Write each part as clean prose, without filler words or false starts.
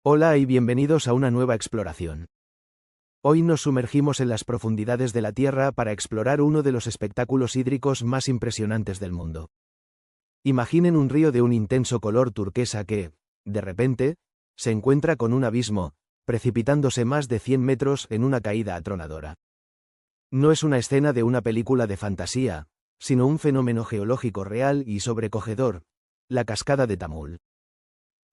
Hola y bienvenidos a una nueva exploración. Hoy nos sumergimos en las profundidades de la Tierra para explorar uno de los espectáculos hídricos más impresionantes del mundo. Imaginen un río de un intenso color turquesa que, de repente, se encuentra con un abismo, precipitándose más de 100 metros en una caída atronadora. No es una escena de una película de fantasía, sino un fenómeno geológico real y sobrecogedor, la cascada de Tamul.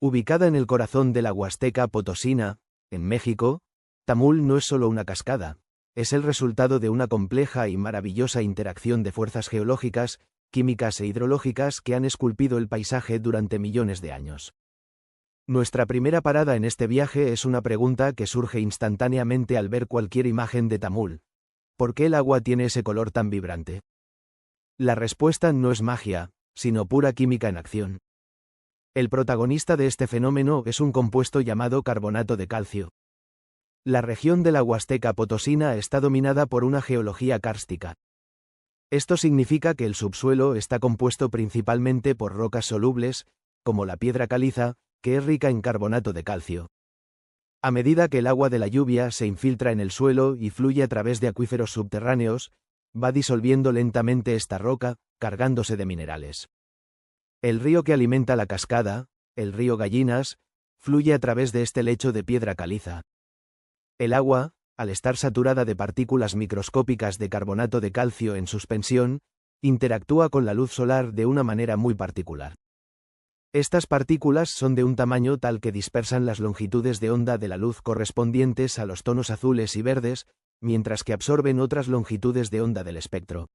Ubicada en el corazón de la Huasteca Potosina, en México, Tamul no es solo una cascada, es el resultado de una compleja y maravillosa interacción de fuerzas geológicas, químicas e hidrológicas que han esculpido el paisaje durante millones de años. Nuestra primera parada en este viaje es una pregunta que surge instantáneamente al ver cualquier imagen de Tamul. ¿Por qué el agua tiene ese color tan vibrante? La respuesta no es magia, sino pura química en acción. El protagonista de este fenómeno es un compuesto llamado carbonato de calcio. La región de la Huasteca Potosina está dominada por una geología kárstica. Esto significa que el subsuelo está compuesto principalmente por rocas solubles, como la piedra caliza, que es rica en carbonato de calcio. A medida que el agua de la lluvia se infiltra en el suelo y fluye a través de acuíferos subterráneos, va disolviendo lentamente esta roca, cargándose de minerales. El río que alimenta la cascada, el río Gallinas, fluye a través de este lecho de piedra caliza. El agua, al estar saturada de partículas microscópicas de carbonato de calcio en suspensión, interactúa con la luz solar de una manera muy particular. Estas partículas son de un tamaño tal que dispersan las longitudes de onda de la luz correspondientes a los tonos azules y verdes, mientras que absorben otras longitudes de onda del espectro.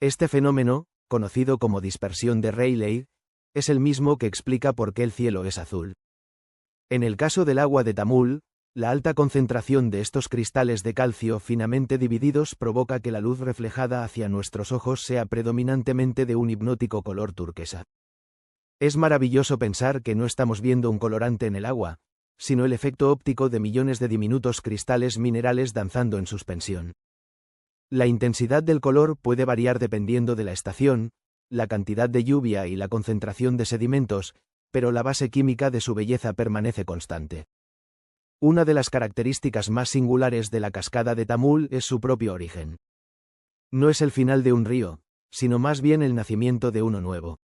Este fenómeno, conocido como dispersión de Rayleigh, es el mismo que explica por qué el cielo es azul. En el caso del agua de Tamul, la alta concentración de estos cristales de calcio finamente divididos provoca que la luz reflejada hacia nuestros ojos sea predominantemente de un hipnótico color turquesa. Es maravilloso pensar que no estamos viendo un colorante en el agua, sino el efecto óptico de millones de diminutos cristales minerales danzando en suspensión. La intensidad del color puede variar dependiendo de la estación, la cantidad de lluvia y la concentración de sedimentos, pero la base química de su belleza permanece constante. Una de las características más singulares de la cascada de Tamul es su propio origen. No es el final de un río, sino más bien el nacimiento de uno nuevo.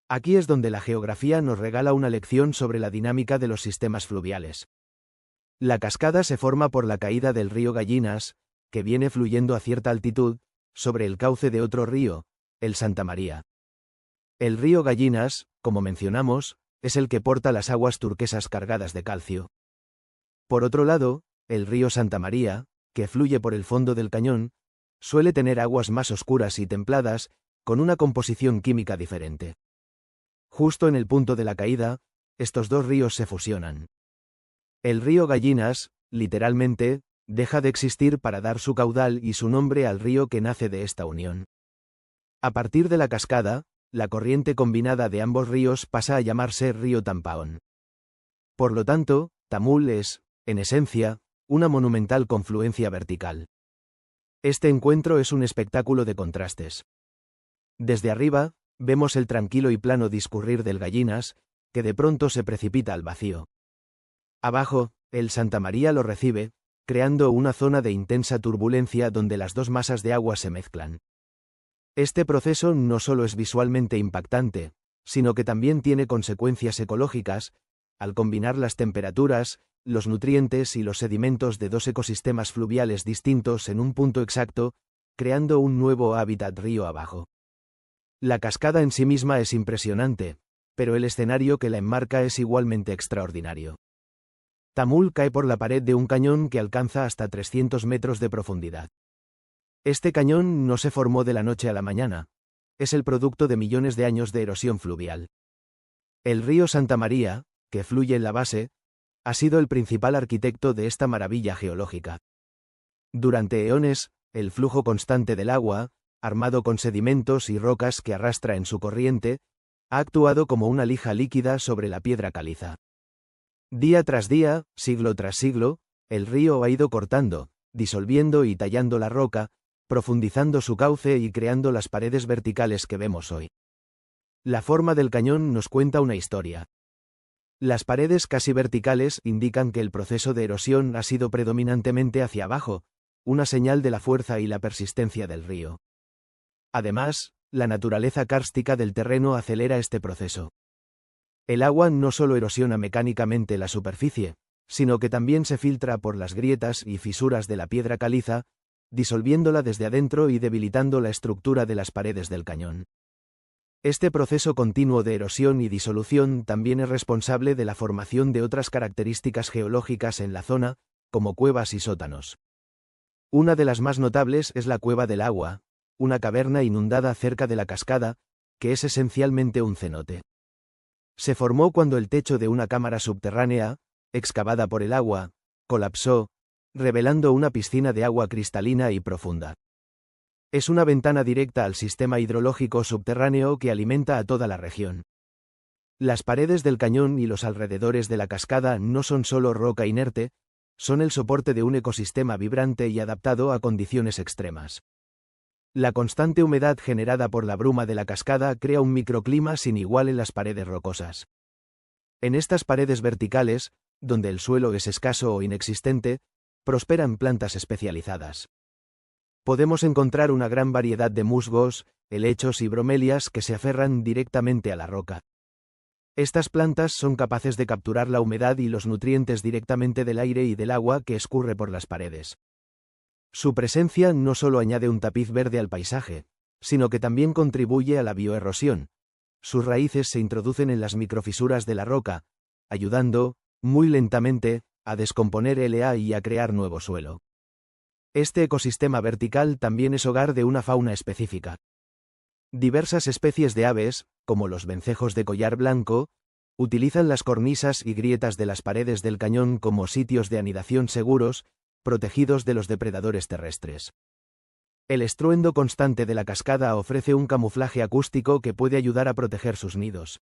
Aquí es donde la geografía nos regala una lección sobre la dinámica de los sistemas fluviales. La cascada se forma por la caída del río Gallinas, que viene fluyendo a cierta altitud, sobre el cauce de otro río, el Santa María. El río Gallinas, como mencionamos, es el que porta las aguas turquesas cargadas de calcio. Por otro lado, el río Santa María, que fluye por el fondo del cañón, suele tener aguas más oscuras y templadas, con una composición química diferente. Justo en el punto de la caída, estos dos ríos se fusionan. El río Gallinas, literalmente, deja de existir para dar su caudal y su nombre al río que nace de esta unión. A partir de la cascada, la corriente combinada de ambos ríos pasa a llamarse río Tampaón. Por lo tanto, Tamul es, en esencia, una monumental confluencia vertical. Este encuentro es un espectáculo de contrastes. Desde arriba, vemos el tranquilo y plano discurrir del Gallinas, que de pronto se precipita al vacío. Abajo, el Santa María lo recibe, creando una zona de intensa turbulencia donde las dos masas de agua se mezclan. Este proceso no solo es visualmente impactante, sino que también tiene consecuencias ecológicas, al combinar las temperaturas, los nutrientes y los sedimentos de dos ecosistemas fluviales distintos en un punto exacto, creando un nuevo hábitat río abajo. La cascada en sí misma es impresionante, pero el escenario que la enmarca es igualmente extraordinario. Tamul cae por la pared de un cañón que alcanza hasta 300 metros de profundidad. Este cañón no se formó de la noche a la mañana, es el producto de millones de años de erosión fluvial. El río Santa María, que fluye en la base, ha sido el principal arquitecto de esta maravilla geológica. Durante eones, el flujo constante del agua, armado con sedimentos y rocas que arrastra en su corriente, ha actuado como una lija líquida sobre la piedra caliza. Día tras día, siglo tras siglo, el río ha ido cortando, disolviendo y tallando la roca, profundizando su cauce y creando las paredes verticales que vemos hoy. La forma del cañón nos cuenta una historia. Las paredes casi verticales indican que el proceso de erosión ha sido predominantemente hacia abajo, una señal de la fuerza y la persistencia del río. Además, la naturaleza kárstica del terreno acelera este proceso. El agua no solo erosiona mecánicamente la superficie, sino que también se filtra por las grietas y fisuras de la piedra caliza, disolviéndola desde adentro y debilitando la estructura de las paredes del cañón. Este proceso continuo de erosión y disolución también es responsable de la formación de otras características geológicas en la zona, como cuevas y sótanos. Una de las más notables es la Cueva del Agua, una caverna inundada cerca de la cascada, que es esencialmente un cenote. Se formó cuando el techo de una cámara subterránea, excavada por el agua, colapsó, revelando una piscina de agua cristalina y profunda. Es una ventana directa al sistema hidrológico subterráneo que alimenta a toda la región. Las paredes del cañón y los alrededores de la cascada no son solo roca inerte, son el soporte de un ecosistema vibrante y adaptado a condiciones extremas. La constante humedad generada por la bruma de la cascada crea un microclima sin igual en las paredes rocosas. En estas paredes verticales, donde el suelo es escaso o inexistente, prosperan plantas especializadas. Podemos encontrar una gran variedad de musgos, helechos y bromelias que se aferran directamente a la roca. Estas plantas son capaces de capturar la humedad y los nutrientes directamente del aire y del agua que escurre por las paredes. Su presencia no solo añade un tapiz verde al paisaje, sino que también contribuye a la bioerosión. Sus raíces se introducen en las microfisuras de la roca, ayudando, muy lentamente, a descomponer LA y a crear nuevo suelo. Este ecosistema vertical también es hogar de una fauna específica. Diversas especies de aves, como los vencejos de collar blanco, utilizan las cornisas y grietas de las paredes del cañón como sitios de anidación seguros, protegidos de los depredadores terrestres. El estruendo constante de la cascada ofrece un camuflaje acústico que puede ayudar a proteger sus nidos.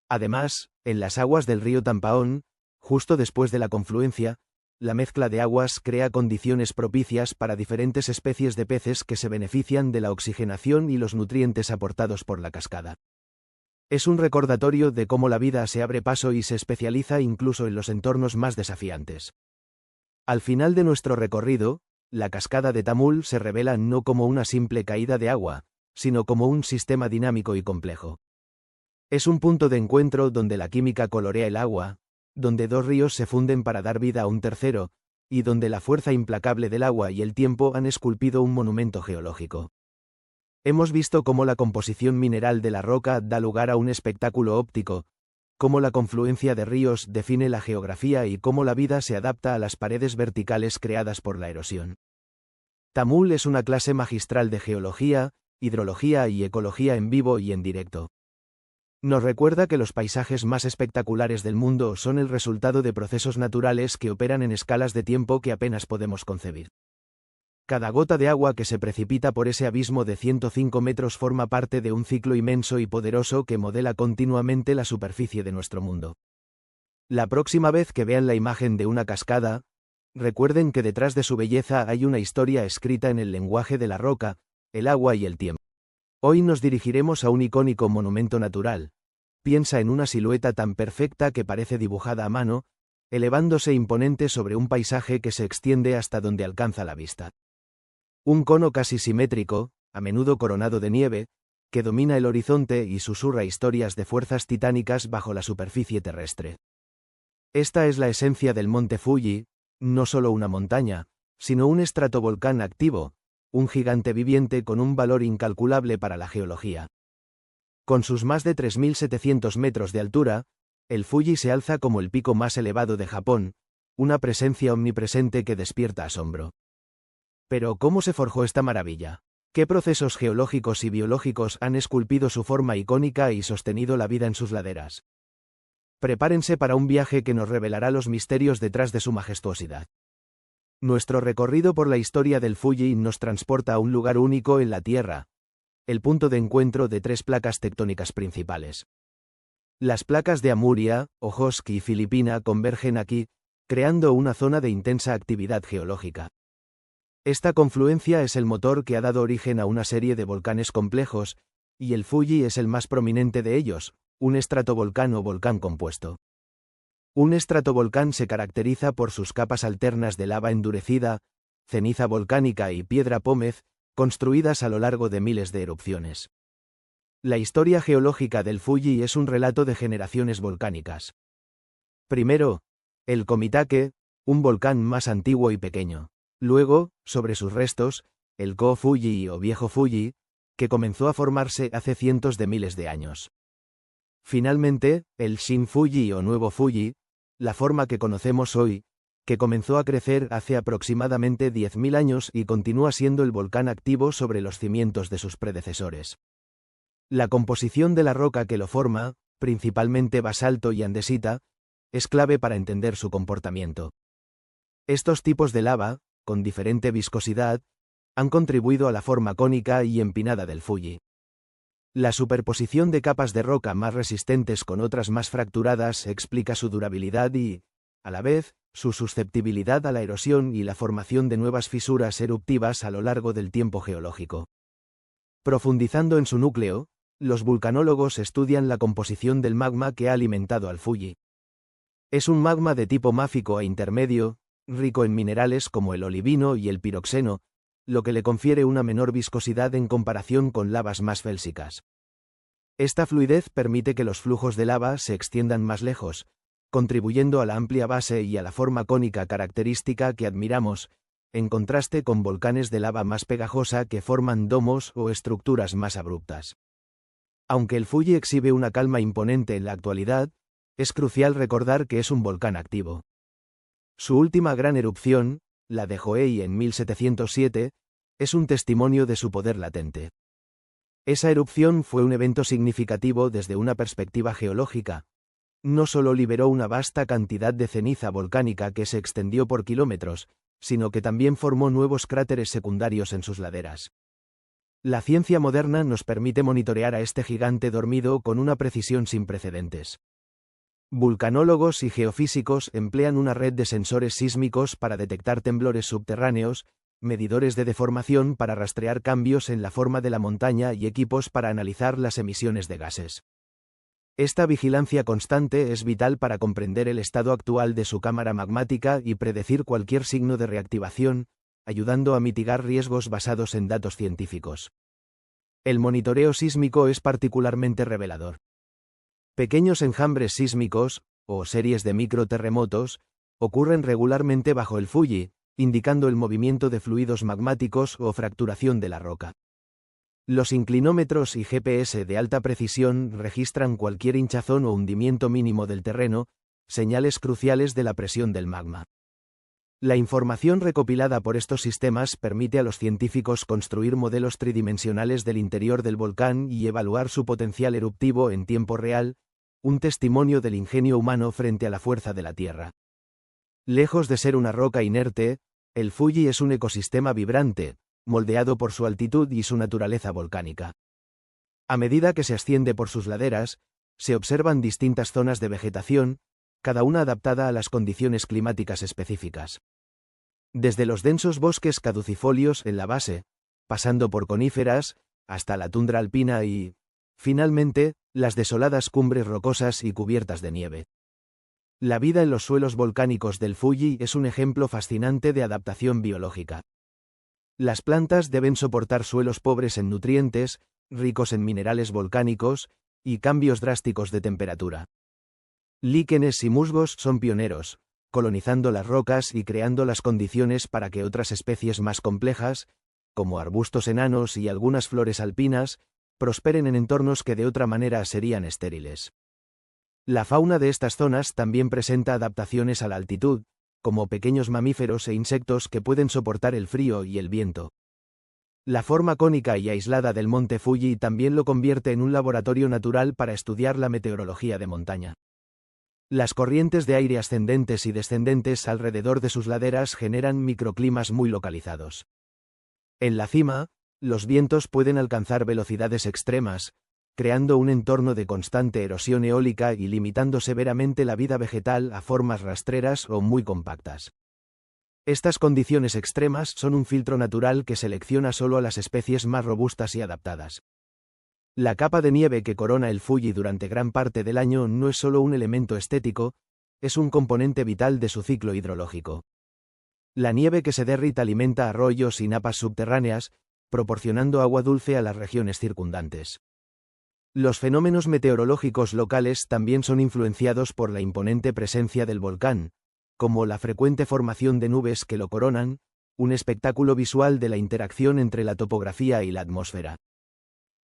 Además, en las aguas del río Tampaón, justo después de la confluencia, la mezcla de aguas crea condiciones propicias para diferentes especies de peces que se benefician de la oxigenación y los nutrientes aportados por la cascada. Es un recordatorio de cómo la vida se abre paso y se especializa incluso en los entornos más desafiantes. Al final de nuestro recorrido, la cascada de Tamul se revela no como una simple caída de agua, sino como un sistema dinámico y complejo. Es un punto de encuentro donde la química colorea el agua, donde dos ríos se funden para dar vida a un tercero, y donde la fuerza implacable del agua y el tiempo han esculpido un monumento geológico. Hemos visto cómo la composición mineral de la roca da lugar a un espectáculo óptico, cómo la confluencia de ríos define la geografía y cómo la vida se adapta a las paredes verticales creadas por la erosión. Tamul es una clase magistral de geología, hidrología y ecología en vivo y en directo. Nos recuerda que los paisajes más espectaculares del mundo son el resultado de procesos naturales que operan en escalas de tiempo que apenas podemos concebir. Cada gota de agua que se precipita por ese abismo de 105 metros forma parte de un ciclo inmenso y poderoso que modela continuamente la superficie de nuestro mundo. La próxima vez que vean la imagen de una cascada, recuerden que detrás de su belleza hay una historia escrita en el lenguaje de la roca, el agua y el tiempo. Hoy nos dirigiremos a un icónico monumento natural. Piensa en una silueta tan perfecta que parece dibujada a mano, elevándose imponente sobre un paisaje que se extiende hasta donde alcanza la vista. Un cono casi simétrico, a menudo coronado de nieve, que domina el horizonte y susurra historias de fuerzas titánicas bajo la superficie terrestre. Esta es la esencia del monte Fuji, no solo una montaña, sino un estratovolcán activo, un gigante viviente con un valor incalculable para la geología. Con sus más de 3.700 metros de altura, el Fuji se alza como el pico más elevado de Japón, una presencia omnipresente que despierta asombro. Pero ¿cómo se forjó esta maravilla? ¿Qué procesos geológicos y biológicos han esculpido su forma icónica y sostenido la vida en sus laderas? Prepárense para un viaje que nos revelará los misterios detrás de su majestuosidad. Nuestro recorrido por la historia del Fuji nos transporta a un lugar único en la Tierra, el punto de encuentro de tres placas tectónicas principales. Las placas de Amuria, Okhotsk y Filipina convergen aquí, creando una zona de intensa actividad geológica. Esta confluencia es el motor que ha dado origen a una serie de volcanes complejos, y el Fuji es el más prominente de ellos, un estratovolcán o volcán compuesto. Un estratovolcán se caracteriza por sus capas alternas de lava endurecida, ceniza volcánica y piedra pómez, construidas a lo largo de miles de erupciones. La historia geológica del Fuji es un relato de generaciones volcánicas. Primero, el Komitake, un volcán más antiguo y pequeño. Luego, sobre sus restos, el Ko-Fuji o Viejo Fuji, que comenzó a formarse hace cientos de miles de años. Finalmente, el Shin-Fuji o Nuevo Fuji, la forma que conocemos hoy, que comenzó a crecer hace aproximadamente 10.000 años y continúa siendo el volcán activo sobre los cimientos de sus predecesores. La composición de la roca que lo forma, principalmente basalto y andesita, es clave para entender su comportamiento. Estos tipos de lava, con diferente viscosidad, han contribuido a la forma cónica y empinada del Fuji. La superposición de capas de roca más resistentes con otras más fracturadas explica su durabilidad y, a la vez, su susceptibilidad a la erosión y la formación de nuevas fisuras eruptivas a lo largo del tiempo geológico. Profundizando en su núcleo, los vulcanólogos estudian la composición del magma que ha alimentado al Fuji. Es un magma de tipo máfico e intermedio, rico en minerales como el olivino y el piroxeno, lo que le confiere una menor viscosidad en comparación con lavas más félsicas. Esta fluidez permite que los flujos de lava se extiendan más lejos, contribuyendo a la amplia base y a la forma cónica característica que admiramos, en contraste con volcanes de lava más pegajosa que forman domos o estructuras más abruptas. Aunque el Fuji exhibe una calma imponente en la actualidad, es crucial recordar que es un volcán activo. Su última gran erupción, la de Hoei en 1707, es un testimonio de su poder latente. Esa erupción fue un evento significativo desde una perspectiva geológica. No solo liberó una vasta cantidad de ceniza volcánica que se extendió por kilómetros, sino que también formó nuevos cráteres secundarios en sus laderas. La ciencia moderna nos permite monitorear a este gigante dormido con una precisión sin precedentes. Vulcanólogos y geofísicos emplean una red de sensores sísmicos para detectar temblores subterráneos, medidores de deformación para rastrear cambios en la forma de la montaña y equipos para analizar las emisiones de gases. Esta vigilancia constante es vital para comprender el estado actual de su cámara magmática y predecir cualquier signo de reactivación, ayudando a mitigar riesgos basados en datos científicos. El monitoreo sísmico es particularmente revelador. Pequeños enjambres sísmicos, o series de microterremotos, ocurren regularmente bajo el Fuji, indicando el movimiento de fluidos magmáticos o fracturación de la roca. Los inclinómetros y GPS de alta precisión registran cualquier hinchazón o hundimiento mínimo del terreno, señales cruciales de la presión del magma. La información recopilada por estos sistemas permite a los científicos construir modelos tridimensionales del interior del volcán y evaluar su potencial eruptivo en tiempo real, un testimonio del ingenio humano frente a la fuerza de la Tierra. Lejos de ser una roca inerte, el Fuji es un ecosistema vibrante, moldeado por su altitud y su naturaleza volcánica. A medida que se asciende por sus laderas, se observan distintas zonas de vegetación, cada una adaptada a las condiciones climáticas específicas. Desde los densos bosques caducifolios en la base, pasando por coníferas, hasta la tundra alpina y, finalmente, las desoladas cumbres rocosas y cubiertas de nieve. La vida en los suelos volcánicos del Fuji es un ejemplo fascinante de adaptación biológica. Las plantas deben soportar suelos pobres en nutrientes, ricos en minerales volcánicos, y cambios drásticos de temperatura. Líquenes y musgos son pioneros, colonizando las rocas y creando las condiciones para que otras especies más complejas, como arbustos enanos y algunas flores alpinas, prosperen en entornos que de otra manera serían estériles. La fauna de estas zonas también presenta adaptaciones a la altitud, como pequeños mamíferos e insectos que pueden soportar el frío y el viento. La forma cónica y aislada del monte Fuji también lo convierte en un laboratorio natural para estudiar la meteorología de montaña. Las corrientes de aire ascendentes y descendentes alrededor de sus laderas generan microclimas muy localizados. En la cima, los vientos pueden alcanzar velocidades extremas, creando un entorno de constante erosión eólica y limitando severamente la vida vegetal a formas rastreras o muy compactas. Estas condiciones extremas son un filtro natural que selecciona solo a las especies más robustas y adaptadas. La capa de nieve que corona el Fuji durante gran parte del año no es solo un elemento estético, es un componente vital de su ciclo hidrológico. La nieve que se derrite alimenta arroyos y napas subterráneas, proporcionando agua dulce a las regiones circundantes. Los fenómenos meteorológicos locales también son influenciados por la imponente presencia del volcán, como la frecuente formación de nubes que lo coronan, un espectáculo visual de la interacción entre la topografía y la atmósfera.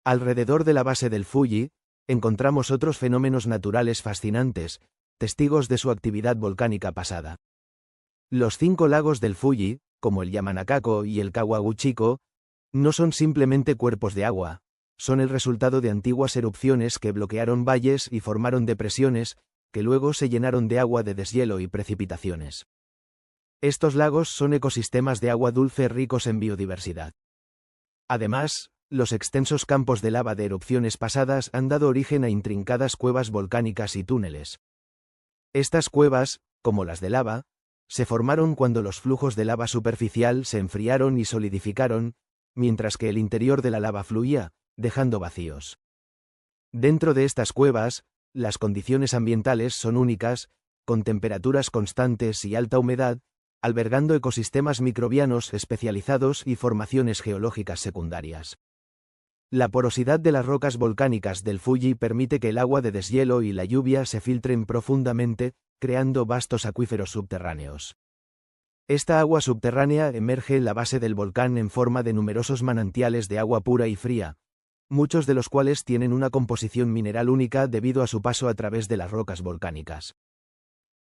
Alrededor de la base del Fuji, encontramos otros fenómenos naturales fascinantes, testigos de su actividad volcánica pasada. Los 5 lagos del Fuji, como el Yamanakako y el Kawaguchiko, no son simplemente cuerpos de agua, son el resultado de antiguas erupciones que bloquearon valles y formaron depresiones, que luego se llenaron de agua de deshielo y precipitaciones. Estos lagos son ecosistemas de agua dulce ricos en biodiversidad. Además, los extensos campos de lava de erupciones pasadas han dado origen a intrincadas cuevas volcánicas y túneles. Estas cuevas, como las de lava, se formaron cuando los flujos de lava superficial se enfriaron y solidificaron, mientras que el interior de la lava fluía, dejando vacíos. Dentro de estas cuevas, las condiciones ambientales son únicas, con temperaturas constantes y alta humedad, albergando ecosistemas microbianos especializados y formaciones geológicas secundarias. La porosidad de las rocas volcánicas del Fuji permite que el agua de deshielo y la lluvia se filtren profundamente, creando vastos acuíferos subterráneos. Esta agua subterránea emerge en la base del volcán en forma de numerosos manantiales de agua pura y fría, muchos de los cuales tienen una composición mineral única debido a su paso a través de las rocas volcánicas.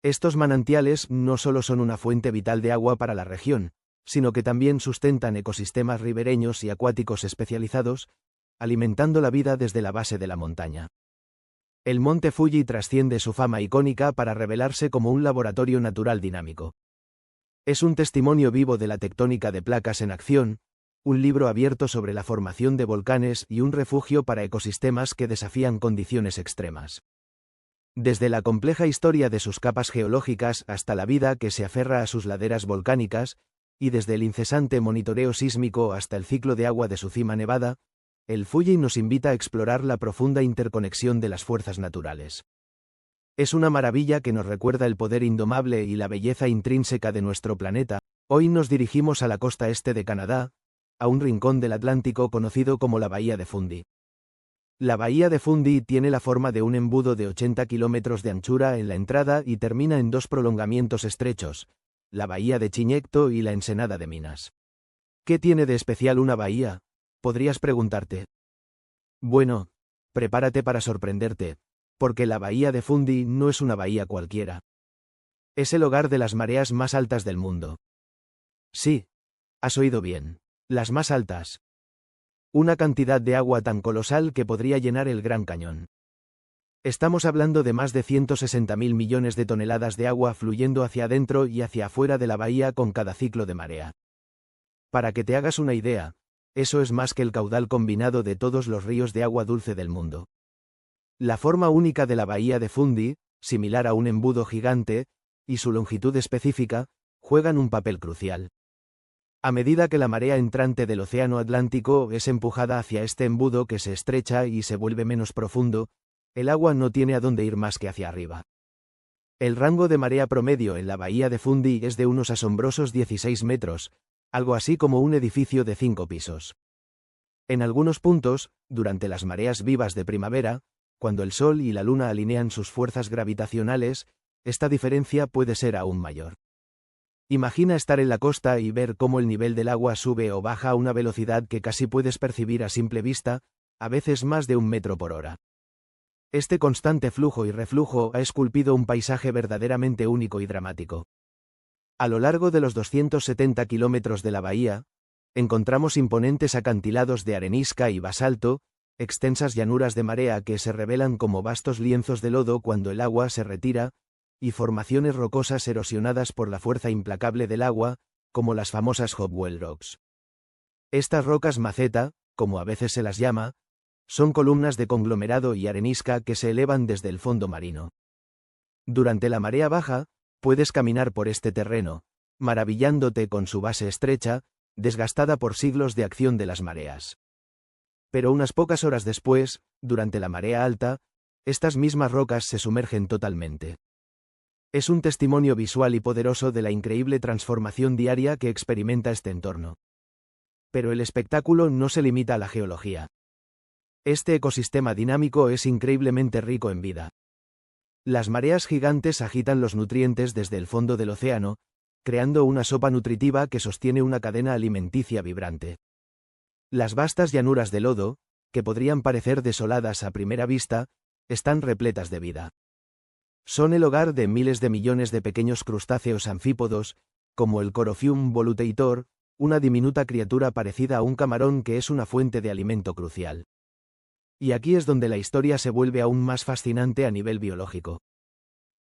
Estos manantiales no solo son una fuente vital de agua para la región, sino que también sustentan ecosistemas ribereños y acuáticos especializados, alimentando la vida desde la base de la montaña. El monte Fuji trasciende su fama icónica para revelarse como un laboratorio natural dinámico. Es un testimonio vivo de la tectónica de placas en acción, un libro abierto sobre la formación de volcanes y un refugio para ecosistemas que desafían condiciones extremas. Desde la compleja historia de sus capas geológicas hasta la vida que se aferra a sus laderas volcánicas, y desde el incesante monitoreo sísmico hasta el ciclo de agua de su cima nevada, el Fuji nos invita a explorar la profunda interconexión de las fuerzas naturales. Es una maravilla que nos recuerda el poder indomable y la belleza intrínseca de nuestro planeta. Hoy nos dirigimos a la costa este de Canadá, a un rincón del Atlántico conocido como la Bahía de Fundy. La Bahía de Fundy tiene la forma de un embudo de 80 kilómetros de anchura en la entrada y termina en 2 prolongamientos estrechos, la Bahía de Chiñecto y la Ensenada de Minas. ¿Qué tiene de especial una bahía?, podrías preguntarte. Bueno, prepárate para sorprenderte, porque la Bahía de Fundy no es una bahía cualquiera. Es el hogar de las mareas más altas del mundo. Sí, has oído bien, las más altas. Una cantidad de agua tan colosal que podría llenar el Gran Cañón. Estamos hablando de más de 160.000 millones de toneladas de agua fluyendo hacia adentro y hacia afuera de la bahía con cada ciclo de marea. Para que te hagas una idea, eso es más que el caudal combinado de todos los ríos de agua dulce del mundo. La forma única de la Bahía de Fundy, similar a un embudo gigante, y su longitud específica, juegan un papel crucial. A medida que la marea entrante del Océano Atlántico es empujada hacia este embudo que se estrecha y se vuelve menos profundo, el agua no tiene a dónde ir más que hacia arriba. El rango de marea promedio en la Bahía de Fundy es de unos asombrosos 16 metros, algo así como un edificio de 5 pisos. En algunos puntos, durante las mareas vivas de primavera, cuando el Sol y la Luna alinean sus fuerzas gravitacionales, esta diferencia puede ser aún mayor. Imagina estar en la costa y ver cómo el nivel del agua sube o baja a una velocidad que casi puedes percibir a simple vista, a veces más de 1 metro por hora. Este constante flujo y reflujo ha esculpido un paisaje verdaderamente único y dramático. A lo largo de los 270 kilómetros de la bahía, encontramos imponentes acantilados de arenisca y basalto, extensas llanuras de marea que se revelan como vastos lienzos de lodo cuando el agua se retira, y formaciones rocosas erosionadas por la fuerza implacable del agua, como las famosas Hopewell Rocks. Estas rocas maceta, como a veces se las llama, son columnas de conglomerado y arenisca que se elevan desde el fondo marino. Durante la marea baja, puedes caminar por este terreno, maravillándote con su base estrecha, desgastada por siglos de acción de las mareas. Pero unas pocas horas después, durante la marea alta, estas mismas rocas se sumergen totalmente. Es un testimonio visual y poderoso de la increíble transformación diaria que experimenta este entorno. Pero el espectáculo no se limita a la geología. Este ecosistema dinámico es increíblemente rico en vida. Las mareas gigantes agitan los nutrientes desde el fondo del océano, creando una sopa nutritiva que sostiene una cadena alimenticia vibrante. Las vastas llanuras de lodo, que podrían parecer desoladas a primera vista, están repletas de vida. Son el hogar de miles de millones de pequeños crustáceos anfípodos, como el Corophium voluteator, una diminuta criatura parecida a un camarón que es una fuente de alimento crucial. Y aquí es donde la historia se vuelve aún más fascinante a nivel biológico.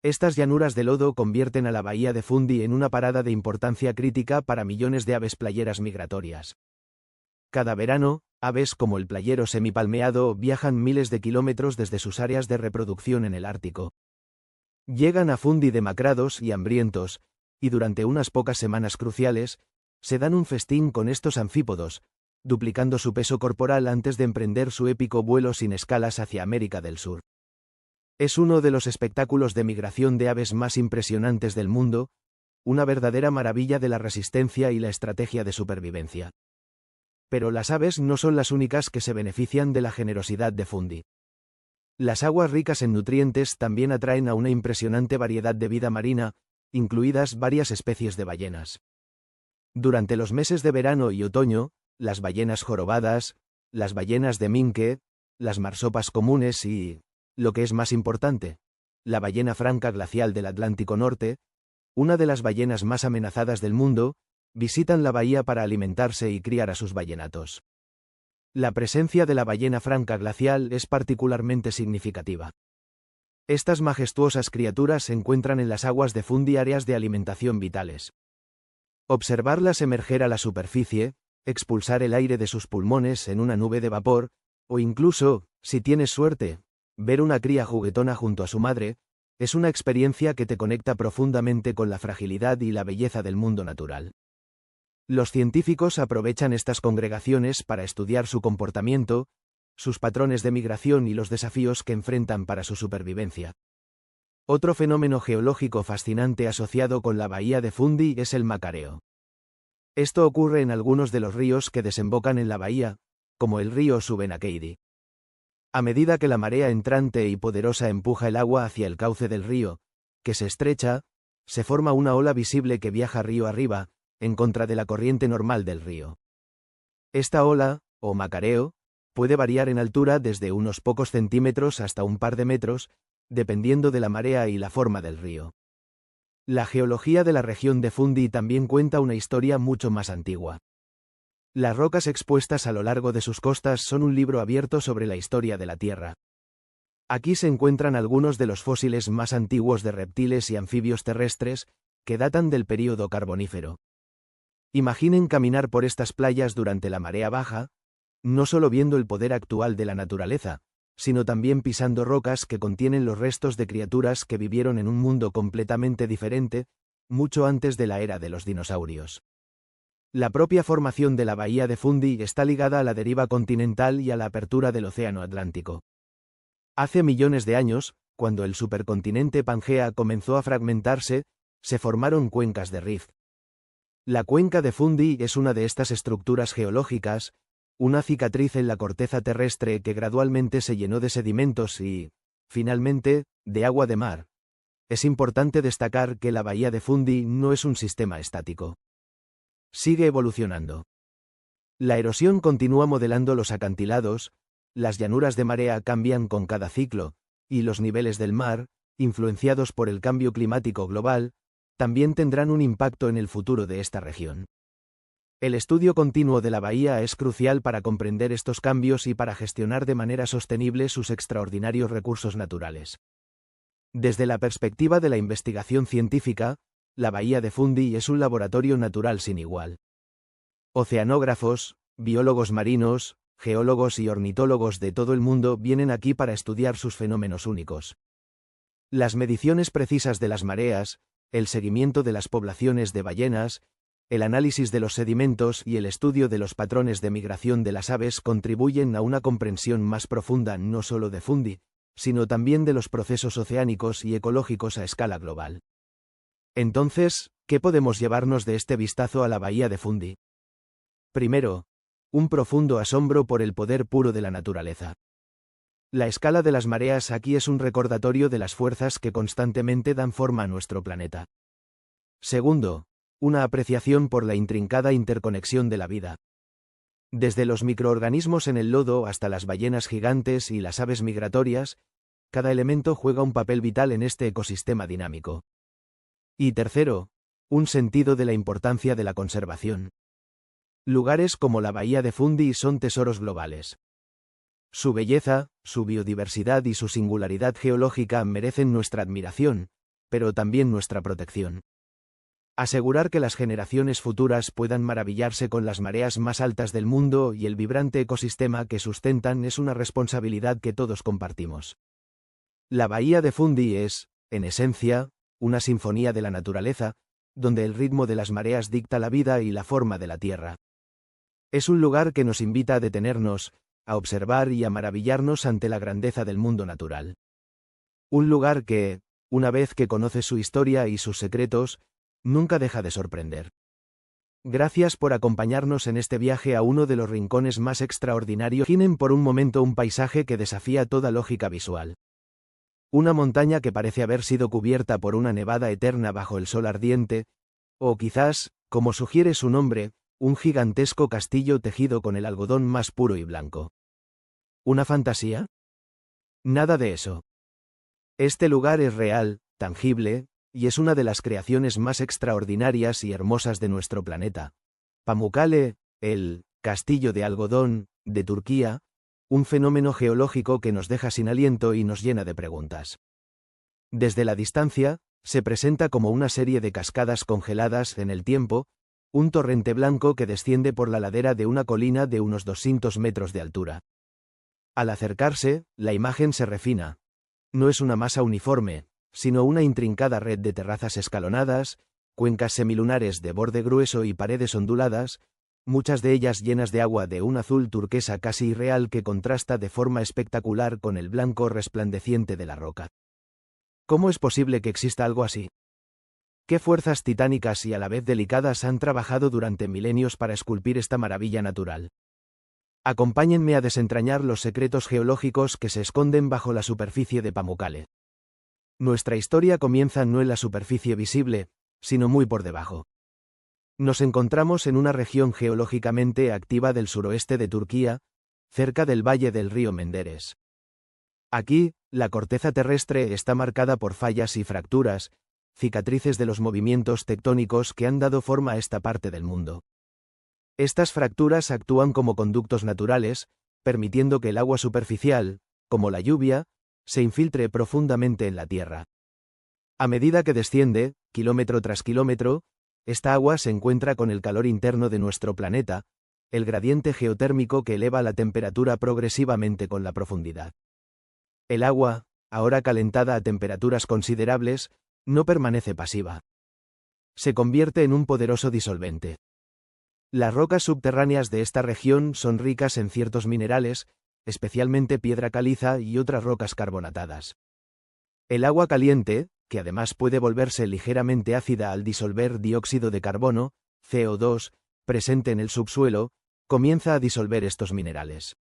Estas llanuras de lodo convierten a la bahía de Fundy en una parada de importancia crítica para millones de aves playeras migratorias. Cada verano, aves como el playero semipalmeado viajan miles de kilómetros desde sus áreas de reproducción en el Ártico. Llegan a Fundy demacrados y hambrientos, y durante unas pocas semanas cruciales, se dan un festín con estos anfípodos, duplicando su peso corporal antes de emprender su épico vuelo sin escalas hacia América del Sur. Es uno de los espectáculos de migración de aves más impresionantes del mundo, una verdadera maravilla de la resistencia y la estrategia de supervivencia. Pero las aves no son las únicas que se benefician de la generosidad de Fundy. Las aguas ricas en nutrientes también atraen a una impresionante variedad de vida marina, incluidas varias especies de ballenas. Durante los meses de verano y otoño, las ballenas jorobadas, las ballenas de minke, las marsopas comunes y, lo que es más importante, la ballena franca glacial del Atlántico Norte, una de las ballenas más amenazadas del mundo, visitan la bahía para alimentarse y criar a sus ballenatos. La presencia de la ballena franca glacial es particularmente significativa. Estas majestuosas criaturas se encuentran en las aguas de Fundy áreas de alimentación vitales. Observarlas emerger a la superficie, expulsar el aire de sus pulmones en una nube de vapor, o incluso, si tienes suerte, ver una cría juguetona junto a su madre, es una experiencia que te conecta profundamente con la fragilidad y la belleza del mundo natural. Los científicos aprovechan estas congregaciones para estudiar su comportamiento, sus patrones de migración y los desafíos que enfrentan para su supervivencia. Otro fenómeno geológico fascinante asociado con la bahía de Fundy es el macareo. Esto ocurre en algunos de los ríos que desembocan en la bahía, como el río Shubenacadie. A medida que la marea entrante y poderosa empuja el agua hacia el cauce del río, que se estrecha, se forma una ola visible que viaja río arriba, en contra de la corriente normal del río. Esta ola, o macareo, puede variar en altura desde unos pocos centímetros hasta un par de metros, dependiendo de la marea y la forma del río. La geología de la región de Fundy también cuenta una historia mucho más antigua. Las rocas expuestas a lo largo de sus costas son un libro abierto sobre la historia de la Tierra. Aquí se encuentran algunos de los fósiles más antiguos de reptiles y anfibios terrestres, que datan del período carbonífero. Imaginen caminar por estas playas durante la marea baja, no solo viendo el poder actual de la naturaleza, sino también pisando rocas que contienen los restos de criaturas que vivieron en un mundo completamente diferente, mucho antes de la era de los dinosaurios. La propia formación de la bahía de Fundy está ligada a la deriva continental y a la apertura del océano Atlántico. Hace millones de años, cuando el supercontinente Pangea comenzó a fragmentarse, se formaron cuencas de rift. La cuenca de Fundy es una de estas estructuras geológicas, una cicatriz en la corteza terrestre que gradualmente se llenó de sedimentos y, finalmente, de agua de mar. Es importante destacar que la bahía de Fundy no es un sistema estático. Sigue evolucionando. La erosión continúa modelando los acantilados, las llanuras de marea cambian con cada ciclo, y los niveles del mar, influenciados por el cambio climático global, también tendrán un impacto en el futuro de esta región. El estudio continuo de la bahía es crucial para comprender estos cambios y para gestionar de manera sostenible sus extraordinarios recursos naturales. Desde la perspectiva de la investigación científica, la bahía de Fundy es un laboratorio natural sin igual. Oceanógrafos, biólogos marinos, geólogos y ornitólogos de todo el mundo vienen aquí para estudiar sus fenómenos únicos. Las mediciones precisas de las mareas, el seguimiento de las poblaciones de ballenas, el análisis de los sedimentos y el estudio de los patrones de migración de las aves contribuyen a una comprensión más profunda no solo de Fundy, sino también de los procesos oceánicos y ecológicos a escala global. Entonces, ¿qué podemos llevarnos de este vistazo a la bahía de Fundy? Primero, un profundo asombro por el poder puro de la naturaleza. La escala de las mareas aquí es un recordatorio de las fuerzas que constantemente dan forma a nuestro planeta. Segundo, una apreciación por la intrincada interconexión de la vida. Desde los microorganismos en el lodo hasta las ballenas gigantes y las aves migratorias, cada elemento juega un papel vital en este ecosistema dinámico. Y tercero, un sentido de la importancia de la conservación. Lugares como la bahía de Fundy son tesoros globales. Su belleza, su biodiversidad y su singularidad geológica merecen nuestra admiración, pero también nuestra protección. Asegurar que las generaciones futuras puedan maravillarse con las mareas más altas del mundo y el vibrante ecosistema que sustentan es una responsabilidad que todos compartimos. La bahía de Fundy es, en esencia, una sinfonía de la naturaleza, donde el ritmo de las mareas dicta la vida y la forma de la Tierra. Es un lugar que nos invita a detenernos, a observar y a maravillarnos ante la grandeza del mundo natural. Un lugar que, una vez que conoces su historia y sus secretos, nunca deja de sorprender. Gracias por acompañarnos en este viaje a uno de los rincones más extraordinarios. Imaginen por un momento un paisaje que desafía toda lógica visual. Una montaña que parece haber sido cubierta por una nevada eterna bajo el sol ardiente, o quizás, como sugiere su nombre, un gigantesco castillo tejido con el algodón más puro y blanco. ¿Una fantasía? Nada de eso. Este lugar es real, tangible, y es una de las creaciones más extraordinarias y hermosas de nuestro planeta. Pamukkale, el castillo de algodón, de Turquía, un fenómeno geológico que nos deja sin aliento y nos llena de preguntas. Desde la distancia, se presenta como una serie de cascadas congeladas en el tiempo, un torrente blanco que desciende por la ladera de una colina de unos 200 metros de altura. Al acercarse, la imagen se refina. No es una masa uniforme, sino una intrincada red de terrazas escalonadas, cuencas semilunares de borde grueso y paredes onduladas, muchas de ellas llenas de agua de un azul turquesa casi irreal que contrasta de forma espectacular con el blanco resplandeciente de la roca. ¿Cómo es posible que exista algo así? ¿Qué fuerzas titánicas y a la vez delicadas han trabajado durante milenios para esculpir esta maravilla natural? Acompáñenme a desentrañar los secretos geológicos que se esconden bajo la superficie de Pamukkale. Nuestra historia comienza no en la superficie visible, sino muy por debajo. Nos encontramos en una región geológicamente activa del suroeste de Turquía, cerca del valle del río Menderes. Aquí, la corteza terrestre está marcada por fallas y fracturas, cicatrices de los movimientos tectónicos que han dado forma a esta parte del mundo. Estas fracturas actúan como conductos naturales, permitiendo que el agua superficial, como la lluvia, se infiltre profundamente en la Tierra. A medida que desciende, kilómetro tras kilómetro, esta agua se encuentra con el calor interno de nuestro planeta, el gradiente geotérmico que eleva la temperatura progresivamente con la profundidad. El agua, ahora calentada a temperaturas considerables, no permanece pasiva. Se convierte en un poderoso disolvente. Las rocas subterráneas de esta región son ricas en ciertos minerales, especialmente piedra caliza y otras rocas carbonatadas. El agua caliente, que además puede volverse ligeramente ácida al disolver dióxido de carbono, CO2, presente en el subsuelo, comienza a disolver estos minerales.